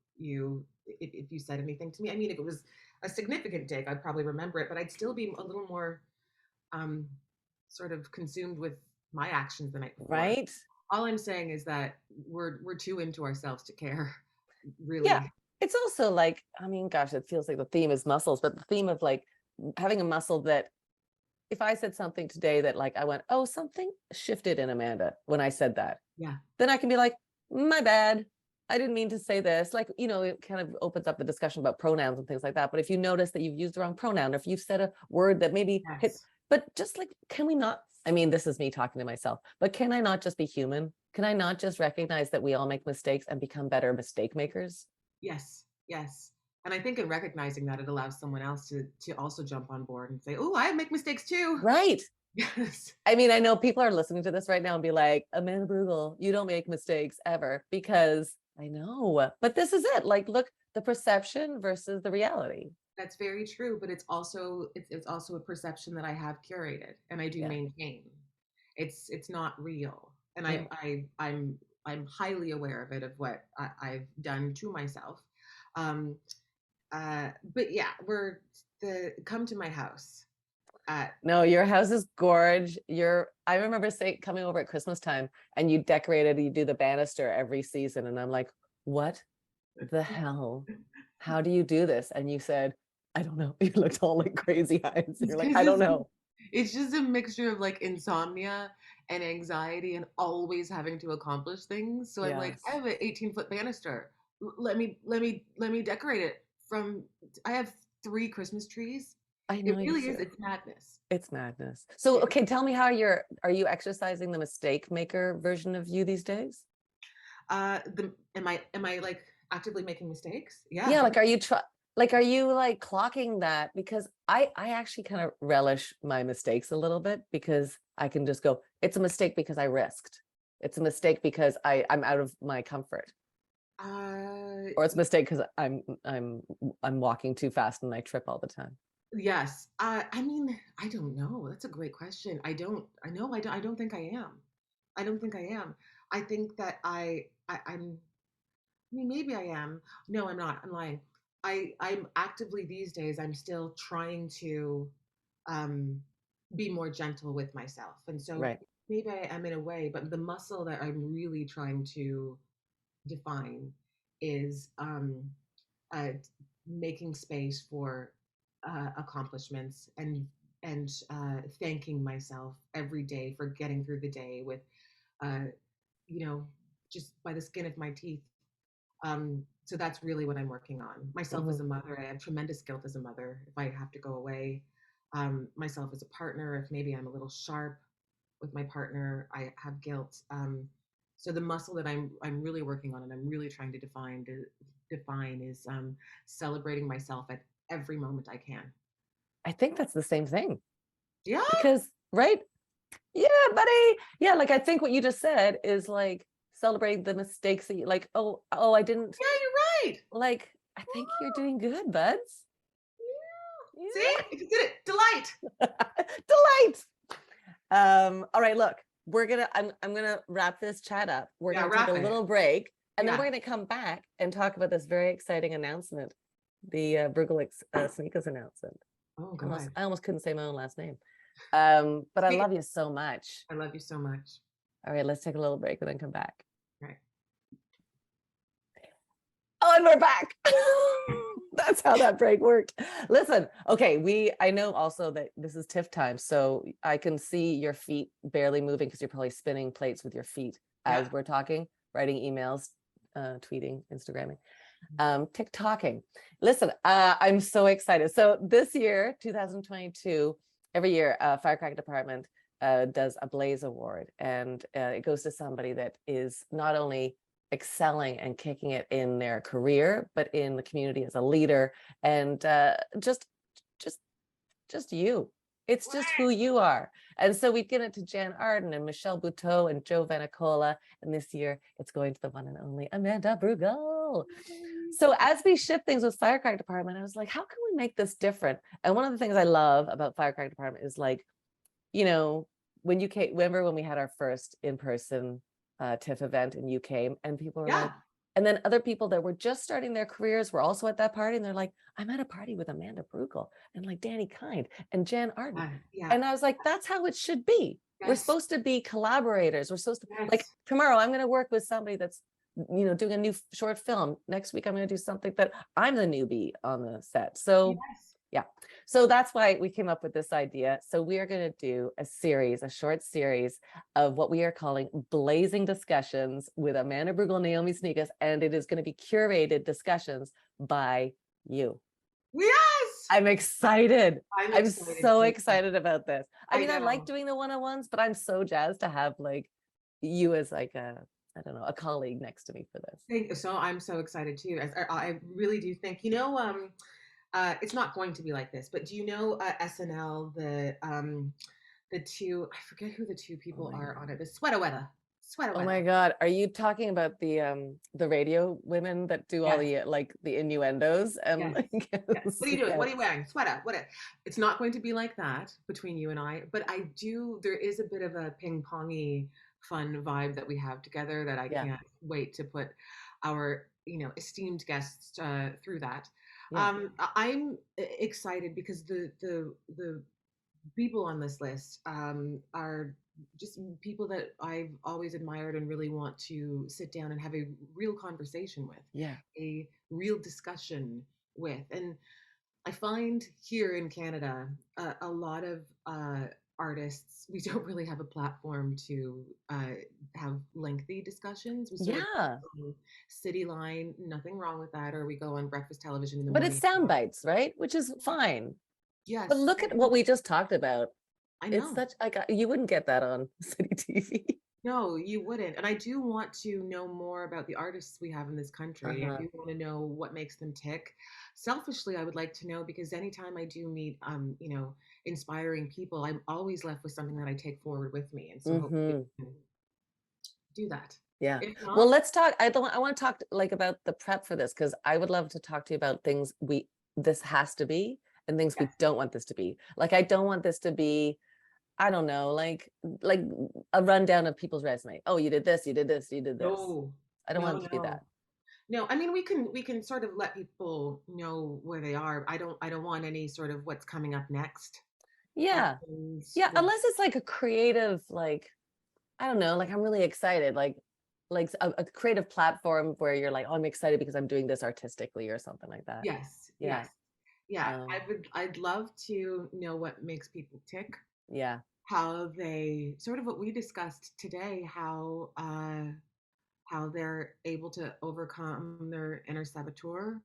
if you said anything to me. I mean, if it was a significant dig, I'd probably remember it, but I'd still be a little more um sort of consumed with my actions the night before. Right. All I'm saying is that we're too into ourselves to care, Yeah. really. It's also like, I mean, gosh, it feels like the theme is muscles, but the theme of like having a muscle that if I said something today that like I went, oh, something shifted in Amanda when I said that, Yeah. then I can be like, my bad. I didn't mean to say this. Like, it kind of opens up the discussion about pronouns and things like that. But if you notice that you've used the wrong pronoun, or if you've said a word that maybe hit, Yes. but just like, can we not? I mean, this is me talking to myself, but can I not just be human? Can I not just recognize that we all make mistakes and become better mistake makers? Yes. Yes. And I think in recognizing that, it allows someone else to also jump on board and say, "Oh, I make mistakes too." Right. Yes. I mean, I know people are listening to this right now and be like, Amanda Brugel, you don't make mistakes ever, because I know, but this is it. Like, look, the perception versus the reality. That's very true, but it's also a perception that I have curated and I do Yeah. maintain. It's not real, and Yeah. I'm highly aware of it, of what I've done to myself. Um, but yeah, we're the come to my house. Uh, No, your house is gorge. I remember coming over at Christmas time and you decorated, you do the banister every season. And I'm like, what the hell? How do you do this? And you said, I don't know. You looked all like crazy eyes. it's You're like, I don't just know. it's just a mixture of like insomnia and anxiety and always having to accomplish things. So I'm like, I Yes. have an 18-foot banister. Let me decorate it from. I have 3 Christmas trees. I It know you really is. do. It's madness. It's madness. So, It, okay, tell me how are you exercising the mistake maker version of you these days? am I like actively making mistakes? Yeah, Yeah, like are you like clocking that? Because I actually kind of relish my mistakes a little bit because I can just go, it's a mistake because I risked. It's a mistake because I'm out of my comfort. Or it's a mistake because I'm walking too fast and I trip all the time. yes. I mean, I don't know. That's a great question. I know. I don't think I am. I don't think I am. I think that I'm. I mean, maybe I am. No, I'm not. I'm lying. I'm actively these days. I'm still trying to um, be more gentle with myself, and so Right. maybe I am in a way. But the muscle that I'm really trying to define is uh, making space for accomplishments and thanking myself every day for getting through the day with uh, you know just by the skin of my teeth. So that's really what I'm working on. Myself as Mhm. a mother, I have tremendous guilt as a mother if I have to go away. Myself as a partner, if maybe I'm a little sharp with my partner, I have guilt. So the muscle that I'm really working on and I'm really trying to define is celebrating myself at every moment I can. I think that's the same thing Yeah, because, right? Yeah, buddy. Yeah, like I think what you just said is like celebrating the mistakes that you like, oh, I didn't yeah, you're right. like, I think you're doing good, buds. Yeah. See, Yeah. I just did it. Delight. Delight. All right, look, I'm gonna wrap this chat up. We're gonna take wrap a it. little break, and then Yeah. we're gonna come back and talk about this very exciting announcement, the Brugel-ize announcement. Oh God. I almost couldn't say my own last name. But I Speak- love you so much. I love you so much. All right, let's take a little break and then come back. Right. Oh, and we're back. That's how that break worked. Listen, okay, I know also that this is TIFF time, so I can see your feet barely moving because you're probably spinning plates with your feet as we're talking, writing emails, tweeting, Instagramming, TikToking. Listen, I'm so excited. So this year, 2022, every year, Firecracker Department does a Blaze Award, and it goes to somebody that is not only excelling and kicking it in their career, but in the community as a leader, and just you. It's just who you are. And so we've given it to Jan Arden and Michelle Buteau and Joe Vanicola, and this year it's going to the one and only Amanda Brugel. So as we shift things with Firecracker Department, I was like, how can we make this different? And one of the things I love about Firecracker Department is, like, you know, when you came, remember when we had our first in-person TIFF event and you came, and people were like, and then other people that were just starting their careers were also at that party, and they're like, I'm at a party with Amanda Brugel and like Danny Kind and Jan Arden. And I was like, that's how it should be. We're supposed to be collaborators. We're supposed to, like, tomorrow I'm going to work with somebody that's, you know, doing a new short film. Next week I'm going to do something that I'm the newbie on the set. So yeah. So that's why we came up with this idea. So we are going to do a short series of what we are calling Blazing Discussions with Amanda Brugel and Naomi Snieckus. And it is going to be curated discussions by you. Yes. I'm excited. I'm so too. excited about this. I mean, I like doing the one-on-ones, but I'm so jazzed to have, like, you as like a colleague next to me for this. So I'm so excited too. I really do think, it's not going to be like this, but do you know SNL, the two, I forget who the two people are on it, the Sweatawetta. Oh my God. Are you talking about the radio women that do all the, like, the innuendos? And like, What are you doing? What are you wearing? Sweater. It's not going to be like that between you and I, but there is a bit of a ping-pongy fun vibe that we have together that I can't wait to put our, esteemed guests through that. I'm excited because the people on this list are just people that I've always admired and really want to sit down and have a real conversation with, a real discussion with. And I find here in Canada, a lot of artists, we don't really have a platform to have lengthy discussions. We sort of City Line, nothing wrong with that, or we go on breakfast television in the morning. But it's sound bites, right? Which is fine. Yes. But look at what we just talked about. I know. It's such, like, you wouldn't get that on City TV. No, you wouldn't. And I do want to know more about the artists we have in this country. I do want to know what makes them tick. Selfishly, I would like to know, because anytime I do meet, inspiring people, I'm always left with something that I take forward with me. And so hopefully we can do that. Yeah. Not, well, let's talk. I want to talk, like, about the prep for this, because I would love to talk to you about things this has to be and things we don't want this to be. Like, I don't want this to be, I don't know, like a rundown of people's resume. Oh, you did this, you did this, you did this. No, I don't want it to be that. No, I mean, we can sort of let people know where they are. I don't want any sort of what's coming up next. Yeah. Unless it's like a creative, like, I don't know, like, I'm really excited, like a creative platform where you're like, oh, I'm excited because I'm doing this artistically or something like that. Yes. I'd love to know what makes people tick. Yeah. How they, sort of what we discussed today, how they're able to overcome their inner saboteur,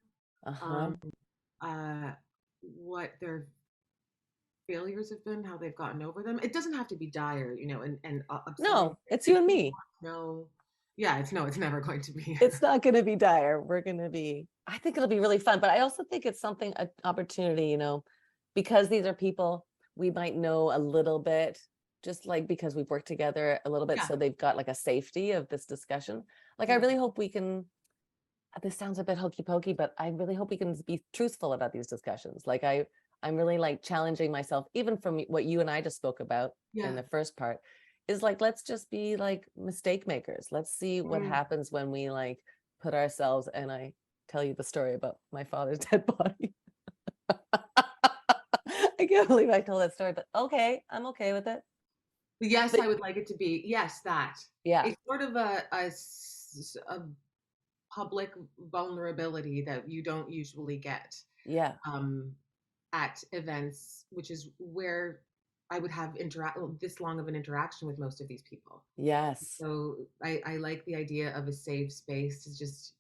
what their failures have been, how they've gotten over them. It doesn't have to be dire, and no, it's you and me. No, it's never going to be. It's not going to be dire. I think it'll be really fun, but I also think it's an opportunity, because these are people we might know a little bit, just like because we've worked together a little bit. So they've got like a safety of this discussion. Like, I really hope we can, this sounds a bit hokey pokey, but I really hope we can be truthful about these discussions. Like, I'm really, like, challenging myself, even from what you and I just spoke about in the first part, is like, let's just be like mistake makers. Let's see what happens when we like put ourselves, and I tell you the story about my father's dead body. I can't believe I told that story, but okay, I'm okay with it. Yes, But I would like it to be. Yes, that. yeah, It's sort of a public vulnerability that you don't usually get yeah, um, at events, which is where I would have this long of an interaction with most of these people. yes. So I like the idea of a safe space to just,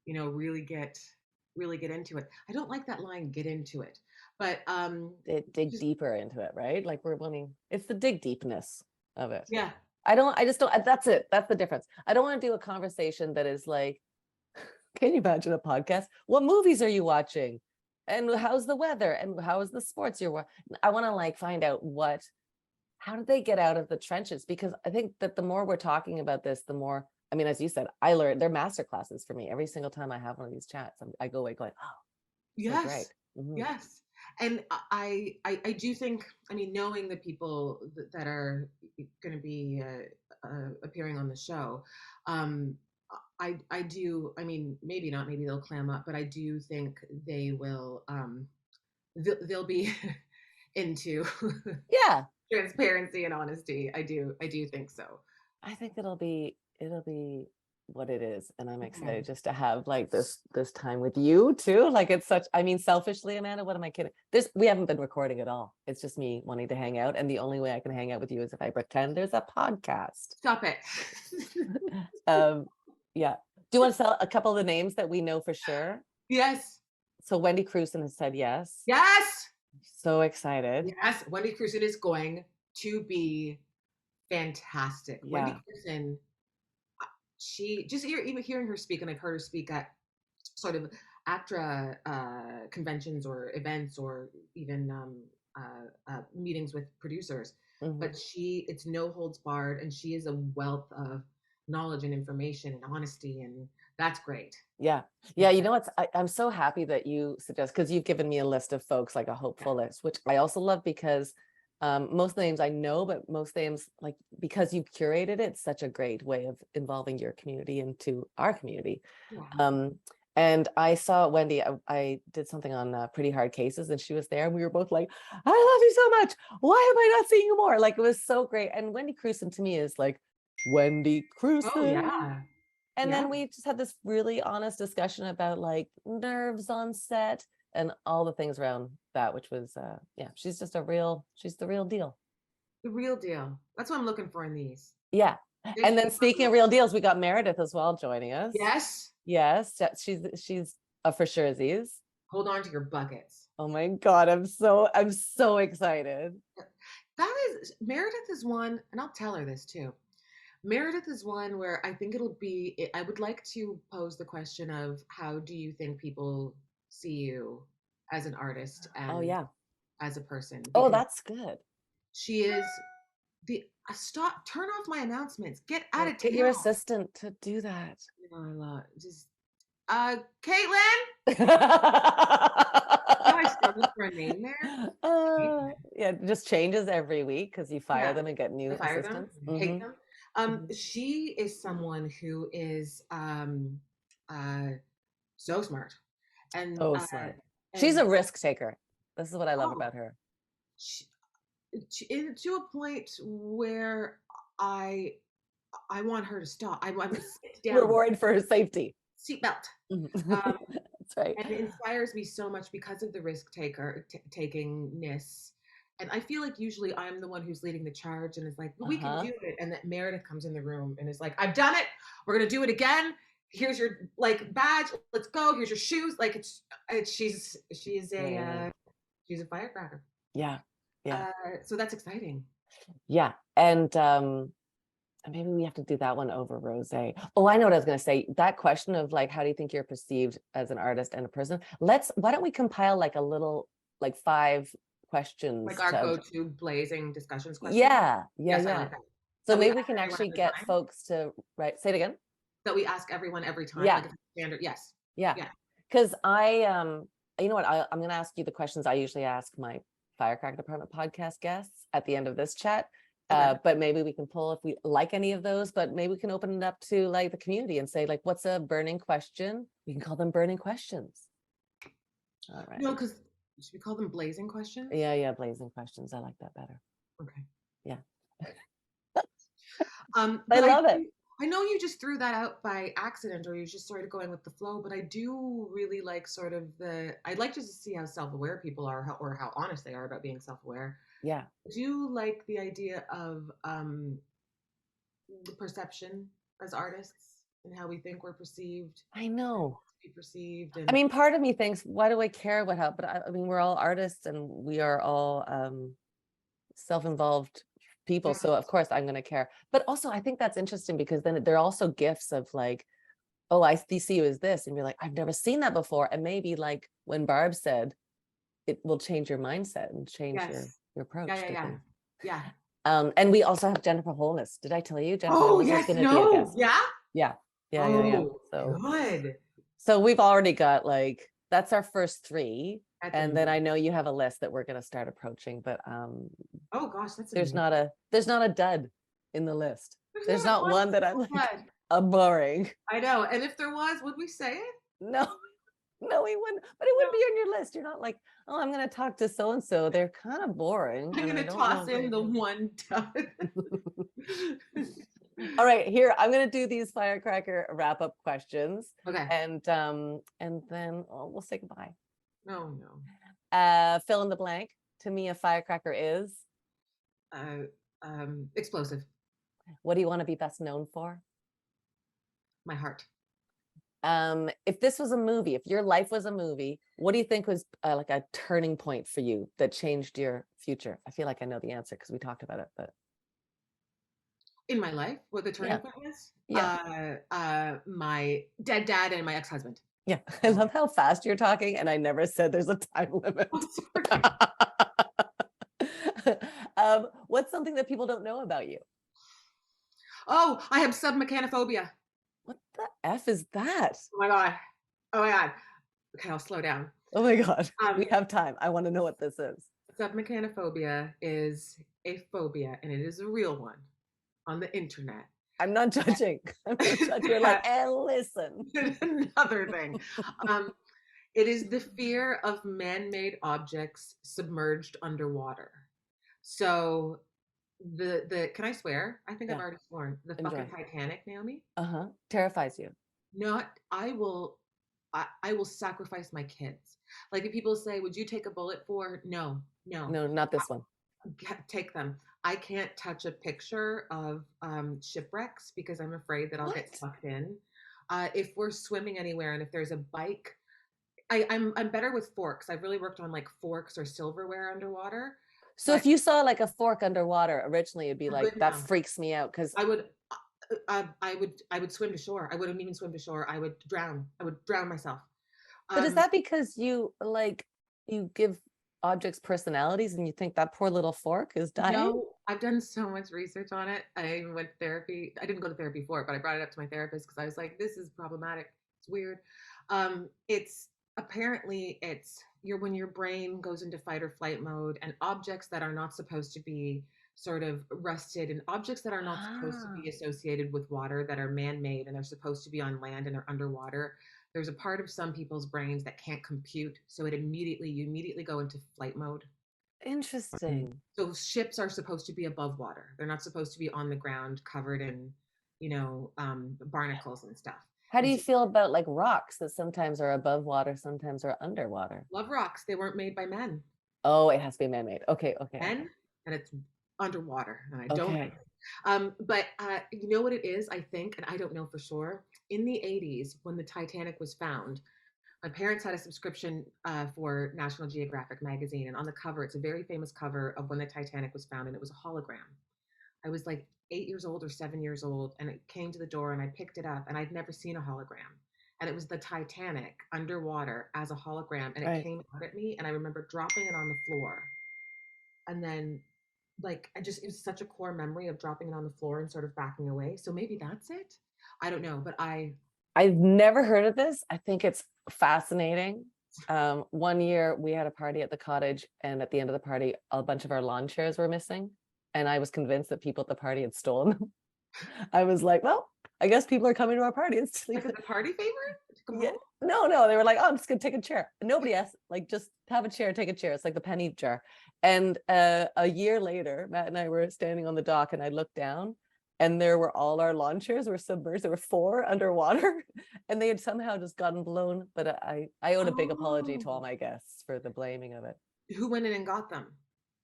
really get into it. I don't like that line, get into it, but Dig just deeper into it, right? Like we're wanting, it's the dig deepness of it. yeah, I just don't, that's it. That's the difference. I don't want to do a conversation that is like, can you imagine a podcast? What movies are you watching? And how's the weather? And how is the sports you're watching? I want to like find out how did they get out of the trenches? Because I think that the more we're talking about this, the more, I mean, as you said, I learned, they're master classes for me. Every single time I have one of these chats, I go away going, oh, so great. yes, yes. And I do think, I mean, knowing the people that are going to be appearing on the show, um, I do. I mean, maybe not. Maybe they'll clam up, but I do think they will. They'll be into Yeah. transparency and honesty. I do think so. I think it'll be what it is. And I'm Okay. excited just to have like this time with you too. Like it's such, I mean, selfishly, Amanda, what am I kidding? We haven't been recording at all. It's just me wanting to hang out. And the only way I can hang out with you is if I pretend there's a podcast. Stop it. Yeah. Do you want to tell a couple of the names that we know for sure? Yes. So Wendy Cruson has said yes. Yes. So excited. Yes. Wendy Cruson is going to be fantastic. Yeah. Wendy Cruson, she just even hearing her speak, and I've heard her speak at sort of ACTRA conventions or events or even meetings with producers. But it's no holds barred, and she is a wealth of knowledge and information and honesty, and that's great. Yeah. Yeah. You know what? I'm so happy that you suggest, because you've given me a list of folks, like a hopeful list, which I also love because most names I know, but most names, like, because you've curated it, it's such a great way of involving your community into our community. Yeah. And I saw Wendy, I did something on Pretty Hard Cases, and she was there, and we were both like, I love you so much. Why am I not seeing you more? Like, it was so great. And Wendy Cruson to me is like Wendy Oh Cruson. yeah. And Yeah. then we just had this really honest discussion about like nerves on set and all the things around that, which was, yeah, she's the real deal. The real deal. That's what I'm looking for in these. Yeah. And then speaking of real deals, we got Meredith as well joining us. Yes. Yes. She's a for sure Z's. Hold on to your buckets. Oh my God. I'm so excited. Meredith is one, and I'll tell her this too. Meredith is one where I think I would like to pose the question of how do you think people see you as an artist Oh and yeah. as a person? Oh, Because that's good. she is turn off my announcements. Get out of Get your town. assistant to do that. I love just Caitlin. I struggled for a name there. Yeah, it just changes every week because you fire Yeah, them and get new I fire them. assistants. Hate them. She is someone who is uh, so smart, and So smart. She's and a risk taker. This is what I love oh, about her. she, to a point where I I want her to stop. I want to sit down. Reward for her safety. Seatbelt. That's right. And it inspires me so much because of the risk takingness. And I feel like usually I'm the one who's leading the charge and is like, we can do it. And that Meredith comes in the room and is like, I've done it. We're gonna do it again. Here's your like badge. Let's go. Here's your shoes. Like she's a firecracker. Yeah. Yeah. So that's exciting. Yeah. And maybe we have to do that one over Rose. Oh, I know what I was going to say. That question of like, how do you think you're perceived as an artist and a person? Why don't we compile like a little, like 5 questions? Like our go-to blazing discussions questions? Yeah. Yes, I like that. So maybe we can actually get folks to say it again. That we ask everyone every time. Yeah. Like it's standard. Yes. Yeah. Because you know what? I'm going to ask you the questions I usually ask my Firecracker Department podcast guests at the end of this chat. Okay. But maybe we can pull if we like any of those, but maybe we can open it up to like the community and say like, what's a burning question? We can call them burning questions. All No, right. because should we call them blazing questions? Yeah, blazing questions. I like that better. Okay. Yeah. I But love it. I know you just threw that out by accident, or you just started going with the flow. But I do really like sort of I'd like just to see how self-aware people are, or how honest they are about being self-aware. Yeah. I do like the idea of the perception as artists and how we think we're perceived. I know. To be perceived, I and mean, part of me thinks, why do I care what happened? But I mean, we're all artists and we are all self-involved people. yeah, So of course I'm going to care. But also I think that's interesting because then they're also gifts of like, oh, I see you as this. And you're like, I've never seen that before. And maybe like when Barb said, it will change your mindset and change your yes, approach yeah, to yeah, things. yeah. And we also have Jennifer Holness. Did I tell you Jennifer Oh Holness is yes, going to be a no, guest? yeah. Yeah. Oh, So good. we've already got like, that's our first three. That's And then amazing. I know you have a list that we're going to start approaching, but Oh gosh, that's there's amazing. not a dud in the list. There's Not not one one that I'm single like, one. a boring. I know. And if there was, would we say it? No, no, we wouldn't. But it No. would be on your list. You're not like, oh, I'm going to talk to so and so. They're kind of boring, I'm and I gonna don't toss know. in the one ton. All right, here I'm going to do these firecracker wrap up questions, Okay. and then we'll say goodbye. No, no. Fill in the blank. To me, a firecracker is. Explosive. What do you want to be best known for? My heart. If this was a movie, if your life was a movie, what do you think was like a turning point for you that changed your future? I feel like I know the answer because we talked about it, but In my life, what the turning yeah, point was? yeah, My dead dad and my ex-husband. yeah. I love how fast you're talking, and I never said there's a time limit. Oh, sorry. What's something that people don't know about you? Oh, I have submechanophobia. What the F is that? Oh my god. Oh my god. Okay, I'll slow down. Oh my God. We Um, have time. I want to know what this is. submechanophobia is a phobia, and it is a real one on the internet. I'm not judging. I'm not judging. You're like, listen. Another thing. Um, it is the fear of man-made objects submerged underwater. So the can I swear? I think I've Yeah, already sworn. The fucking enjoy. Titanic, Naomi. Uh-huh. Terrifies you. Not I will sacrifice my kids. Like if people say, "Would you take a bullet for?" No, no. No, not this one. Take them. I can't touch a picture of shipwrecks because I'm afraid that I'll get What? sucked in. If we're swimming anywhere and if there's a bike, I'm better with forks. I've really worked on like forks or silverware underwater. So if But you saw like a fork underwater, originally it'd be I'm like, good that now. freaks me out because. I would, I would swim to shore. I wouldn't even swim to shore. I would drown. I would drown myself. But is Um, that because you like you give objects personalities and you think that poor little fork is dying? no, I've done so much research on it. I went to therapy. I didn't go to therapy for it, but I brought it up to my therapist because I was like, this is problematic. It's weird. It's apparently it's when your brain goes into fight or flight mode, and objects that are not supposed to be sort of rusted, and objects that are not supposed to Ah, be associated with water, that are man-made and they're supposed to be on land and they're underwater. There's a part of some people's brains that can't compute, so you immediately go into flight mode. interesting. So ships are supposed to be above water. They're not supposed to be on the ground covered in, barnacles and stuff. How do And you so feel about like rocks that sometimes are above water, sometimes are underwater? love rocks. They weren't made by men. Oh, it has to be man-made. Okay, okay, okay. Men, and it's underwater, and I don't like Okay. it. But you know what it is, I think, and I don't know for sure. In the 80s, when the Titanic was found, my parents had a subscription for National Geographic magazine, and on the cover, it's a very famous cover of when the Titanic was found, and it was a hologram. I was like 8 years old or 7 years old, and it came to the door, and I picked it up, and I'd never seen a hologram. And it was the Titanic underwater as a hologram, and it Right. came out at me, and I remember dropping it on the floor. And then, like, it was such a core memory of dropping it on the floor and sort of backing away. So maybe that's it. I don't know, but I've never heard of this. I think it's fascinating. One year we had a party at the cottage, and at the end of the party, a bunch of our lawn chairs were missing. and I was convinced that people at the party had stolen them. I was like, well, I guess people are coming to our party. It's Like the party favor? yeah. No, they were like, oh, I'm just gonna take a chair. Nobody asked, like, just have a chair, take a chair. It's like the penny jar. And a year later, Matt and I were standing on the dock, and I looked down, and there were all our lawn chairs were submerged. There were 4 underwater, and they had somehow just gotten blown. But I owed a big apology to all my guests for the blaming of it. Who went in and got them?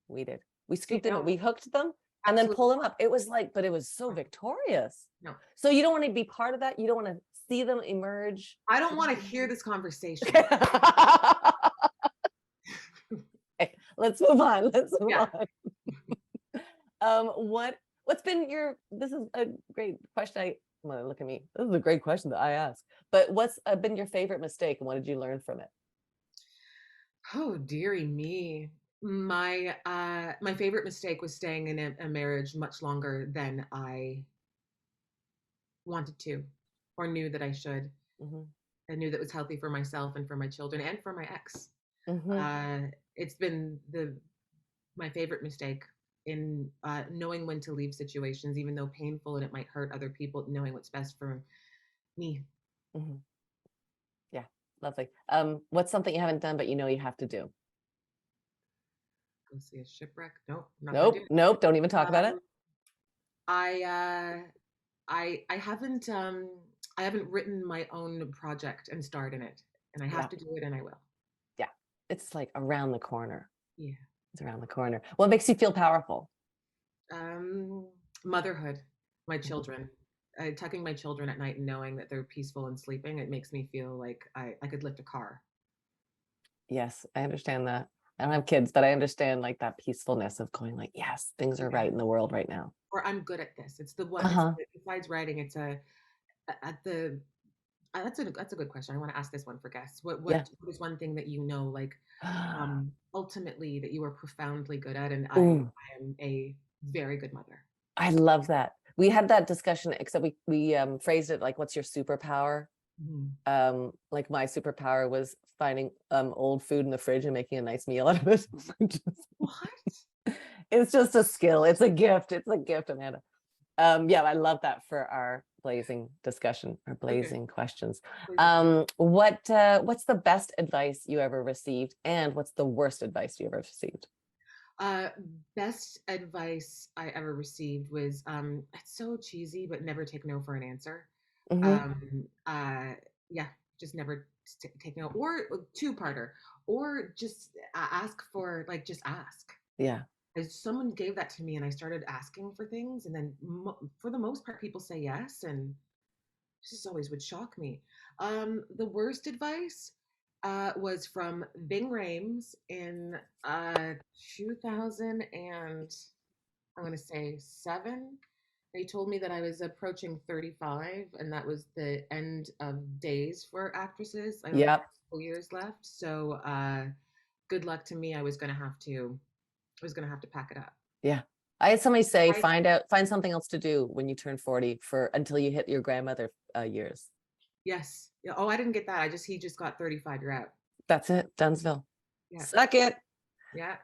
We did. We scooped no. them, we hooked them, and then pull them up. It was like, but it was so victorious. No. So you don't want to be part of that. You don't want to see them emerge. I don't want to hear this conversation. Okay, let's move on. Let's move on. What's been your, this is a great question. Well, look at me. This is a great question that I ask. But what's been your favorite mistake, and what did you learn from it? Oh, dearie me. My favorite mistake was staying in a marriage much longer than I wanted to, or knew that I should. Mm-hmm. I knew that was healthy for myself and for my children and for my ex. Mm-hmm. It's been my favorite mistake in knowing when to leave situations, even though painful and it might hurt other people, knowing what's best for me. Mm-hmm. Yeah, lovely. What's something you haven't done but you know you have to do? Go see a shipwreck? Nope. Don't even talk about it. I haven't written my own project and starred in it, and I have to do it, and I will. Yeah, it's like around the corner. Yeah, it's around the corner. What makes you feel powerful? Motherhood, my children. Tucking my children at night and knowing that they're peaceful and sleeping, it makes me feel like I could lift a car. Yes, I understand that. I don't have kids, but I understand like that peacefulness of going like, yes, things are right in the world right now. Or I'm good at this. It's the one, besides writing, it's that's a good question. I want to ask this one for guests. What is one thing that you know, like, ultimately that you are profoundly good at? And I am a very good mother. I love that. We had that discussion, except we phrased it like, what's your superpower? Mm-hmm. Like my superpower was finding old food in the fridge and making a nice meal out of it. What? It's just a skill. It's a gift. It's a gift, Amanda. Yeah, I love that for our blazing discussion, our blazing questions. What's the best advice you ever received, and what's the worst advice you ever received? Best advice I ever received was, it's so cheesy, but never take no for an answer. Mm-hmm. Just never take no, or 2-parter, or just ask for, like, just ask. Yeah. As someone gave that to me and I started asking for things, and then for the most part, people say yes. And this always would shock me. The worst advice was from Bing Rames in 2000 and I'm going to say 7. They told me that I was approaching 35, and that was the end of days for actresses. I only had 2 years left, so good luck to me. I was going to have to pack it up. Yeah. I had somebody say, find something else to do when you turn 40 until you hit your grandmother years. Yes. Yeah. Oh, I didn't get that. He just got 35. You're out. That's it. Dunsville. Yeah. Suck it. Yeah.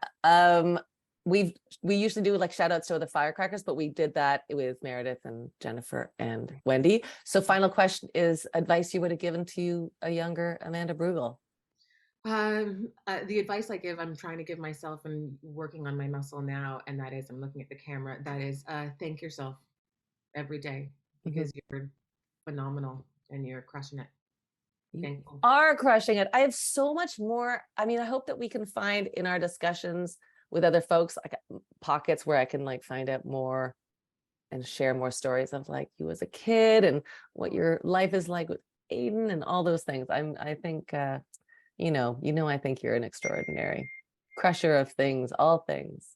We usually do like shout outs to the Firecrackers, but we did that with Meredith and Jennifer and Wendy. So final question is advice you would have given to a younger Amanda Brugel. The advice I give, I'm trying to give myself and working on my muscle now. And that is, I'm looking at the camera. That is, thank yourself every day, because you're phenomenal and you're crushing it. You are crushing it. I have so much more. I mean, I hope that we can find in our discussions with other folks, like pockets where I can like find out more and share more stories of like you as a kid and what your life is like with Aiden and all those things. I think, I think you're an extraordinary crusher of things, all things.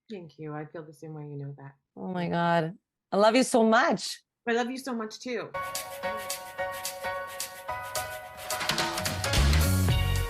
Thank you. I feel the same way. You know that. Oh my God. I love you so much. I love you so much too.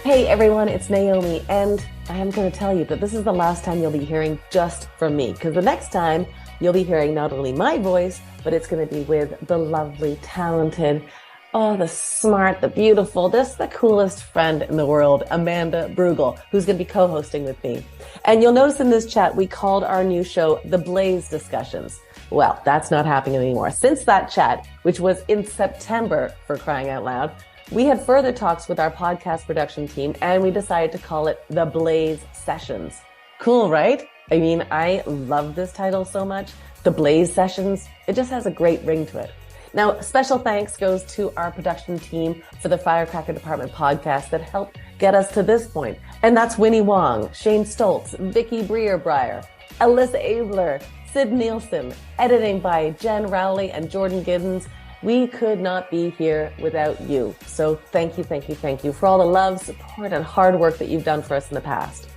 Hey everyone, it's Naomi, and I am going to tell you that this is the last time you'll be hearing just from me, because the next time you'll be hearing not only my voice, but it's going to be with the lovely, talented, Oh, the smart, the beautiful, just the coolest friend in the world, Amanda Brugel, who's going to be co-hosting with me. And you'll notice in this chat, we called our new show The Blaze Discussions. Well, that's not happening anymore. Since that chat, which was in September, for crying out loud, we had further talks with our podcast production team, and we decided to call it The Blaze Sessions. Cool, right? I mean, I love this title so much. The Blaze Sessions, it just has a great ring to it. Now, special thanks goes to our production team for the Firecracker Department podcast that helped get us to this point. And that's Winnie Wong, Shane Stoltz, Vicky Breer-Breyer, Alyssa Abler, Sid Nielsen, editing by Jen Rowley and Jordan Giddens. We could not be here without you. So thank you for all the love, support, and hard work that you've done for us in the past.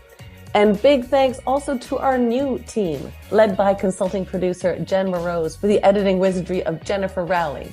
And big thanks also to our new team, led by consulting producer Jen Morose for the editing wizardry of Jennifer Rowley.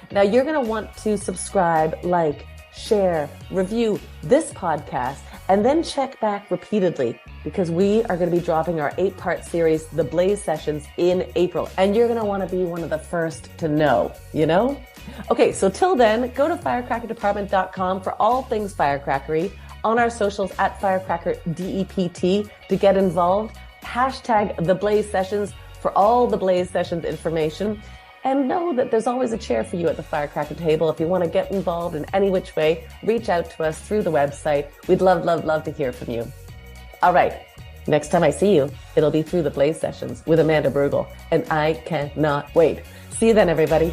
Now, you're going to want to subscribe, like, share, review this podcast, and then check back repeatedly because we are going to be dropping our 8-part series, The Blaze Sessions, in April. And you're going to want to be one of the first to know, you know? Okay, so till then, go to firecrackerdepartment.com for all things firecrackery, on our socials at FirecrackerDEPT to get involved. Hashtag The Blaze Sessions for all the Blaze Sessions information. And know that there's always a chair for you at the Firecracker table. If you want to get involved in any which way, reach out to us through the website. We'd love to hear from you. All right. Next time I see you, it'll be through the Blaze Sessions with Amanda Brugel. And I cannot wait. See you then, everybody.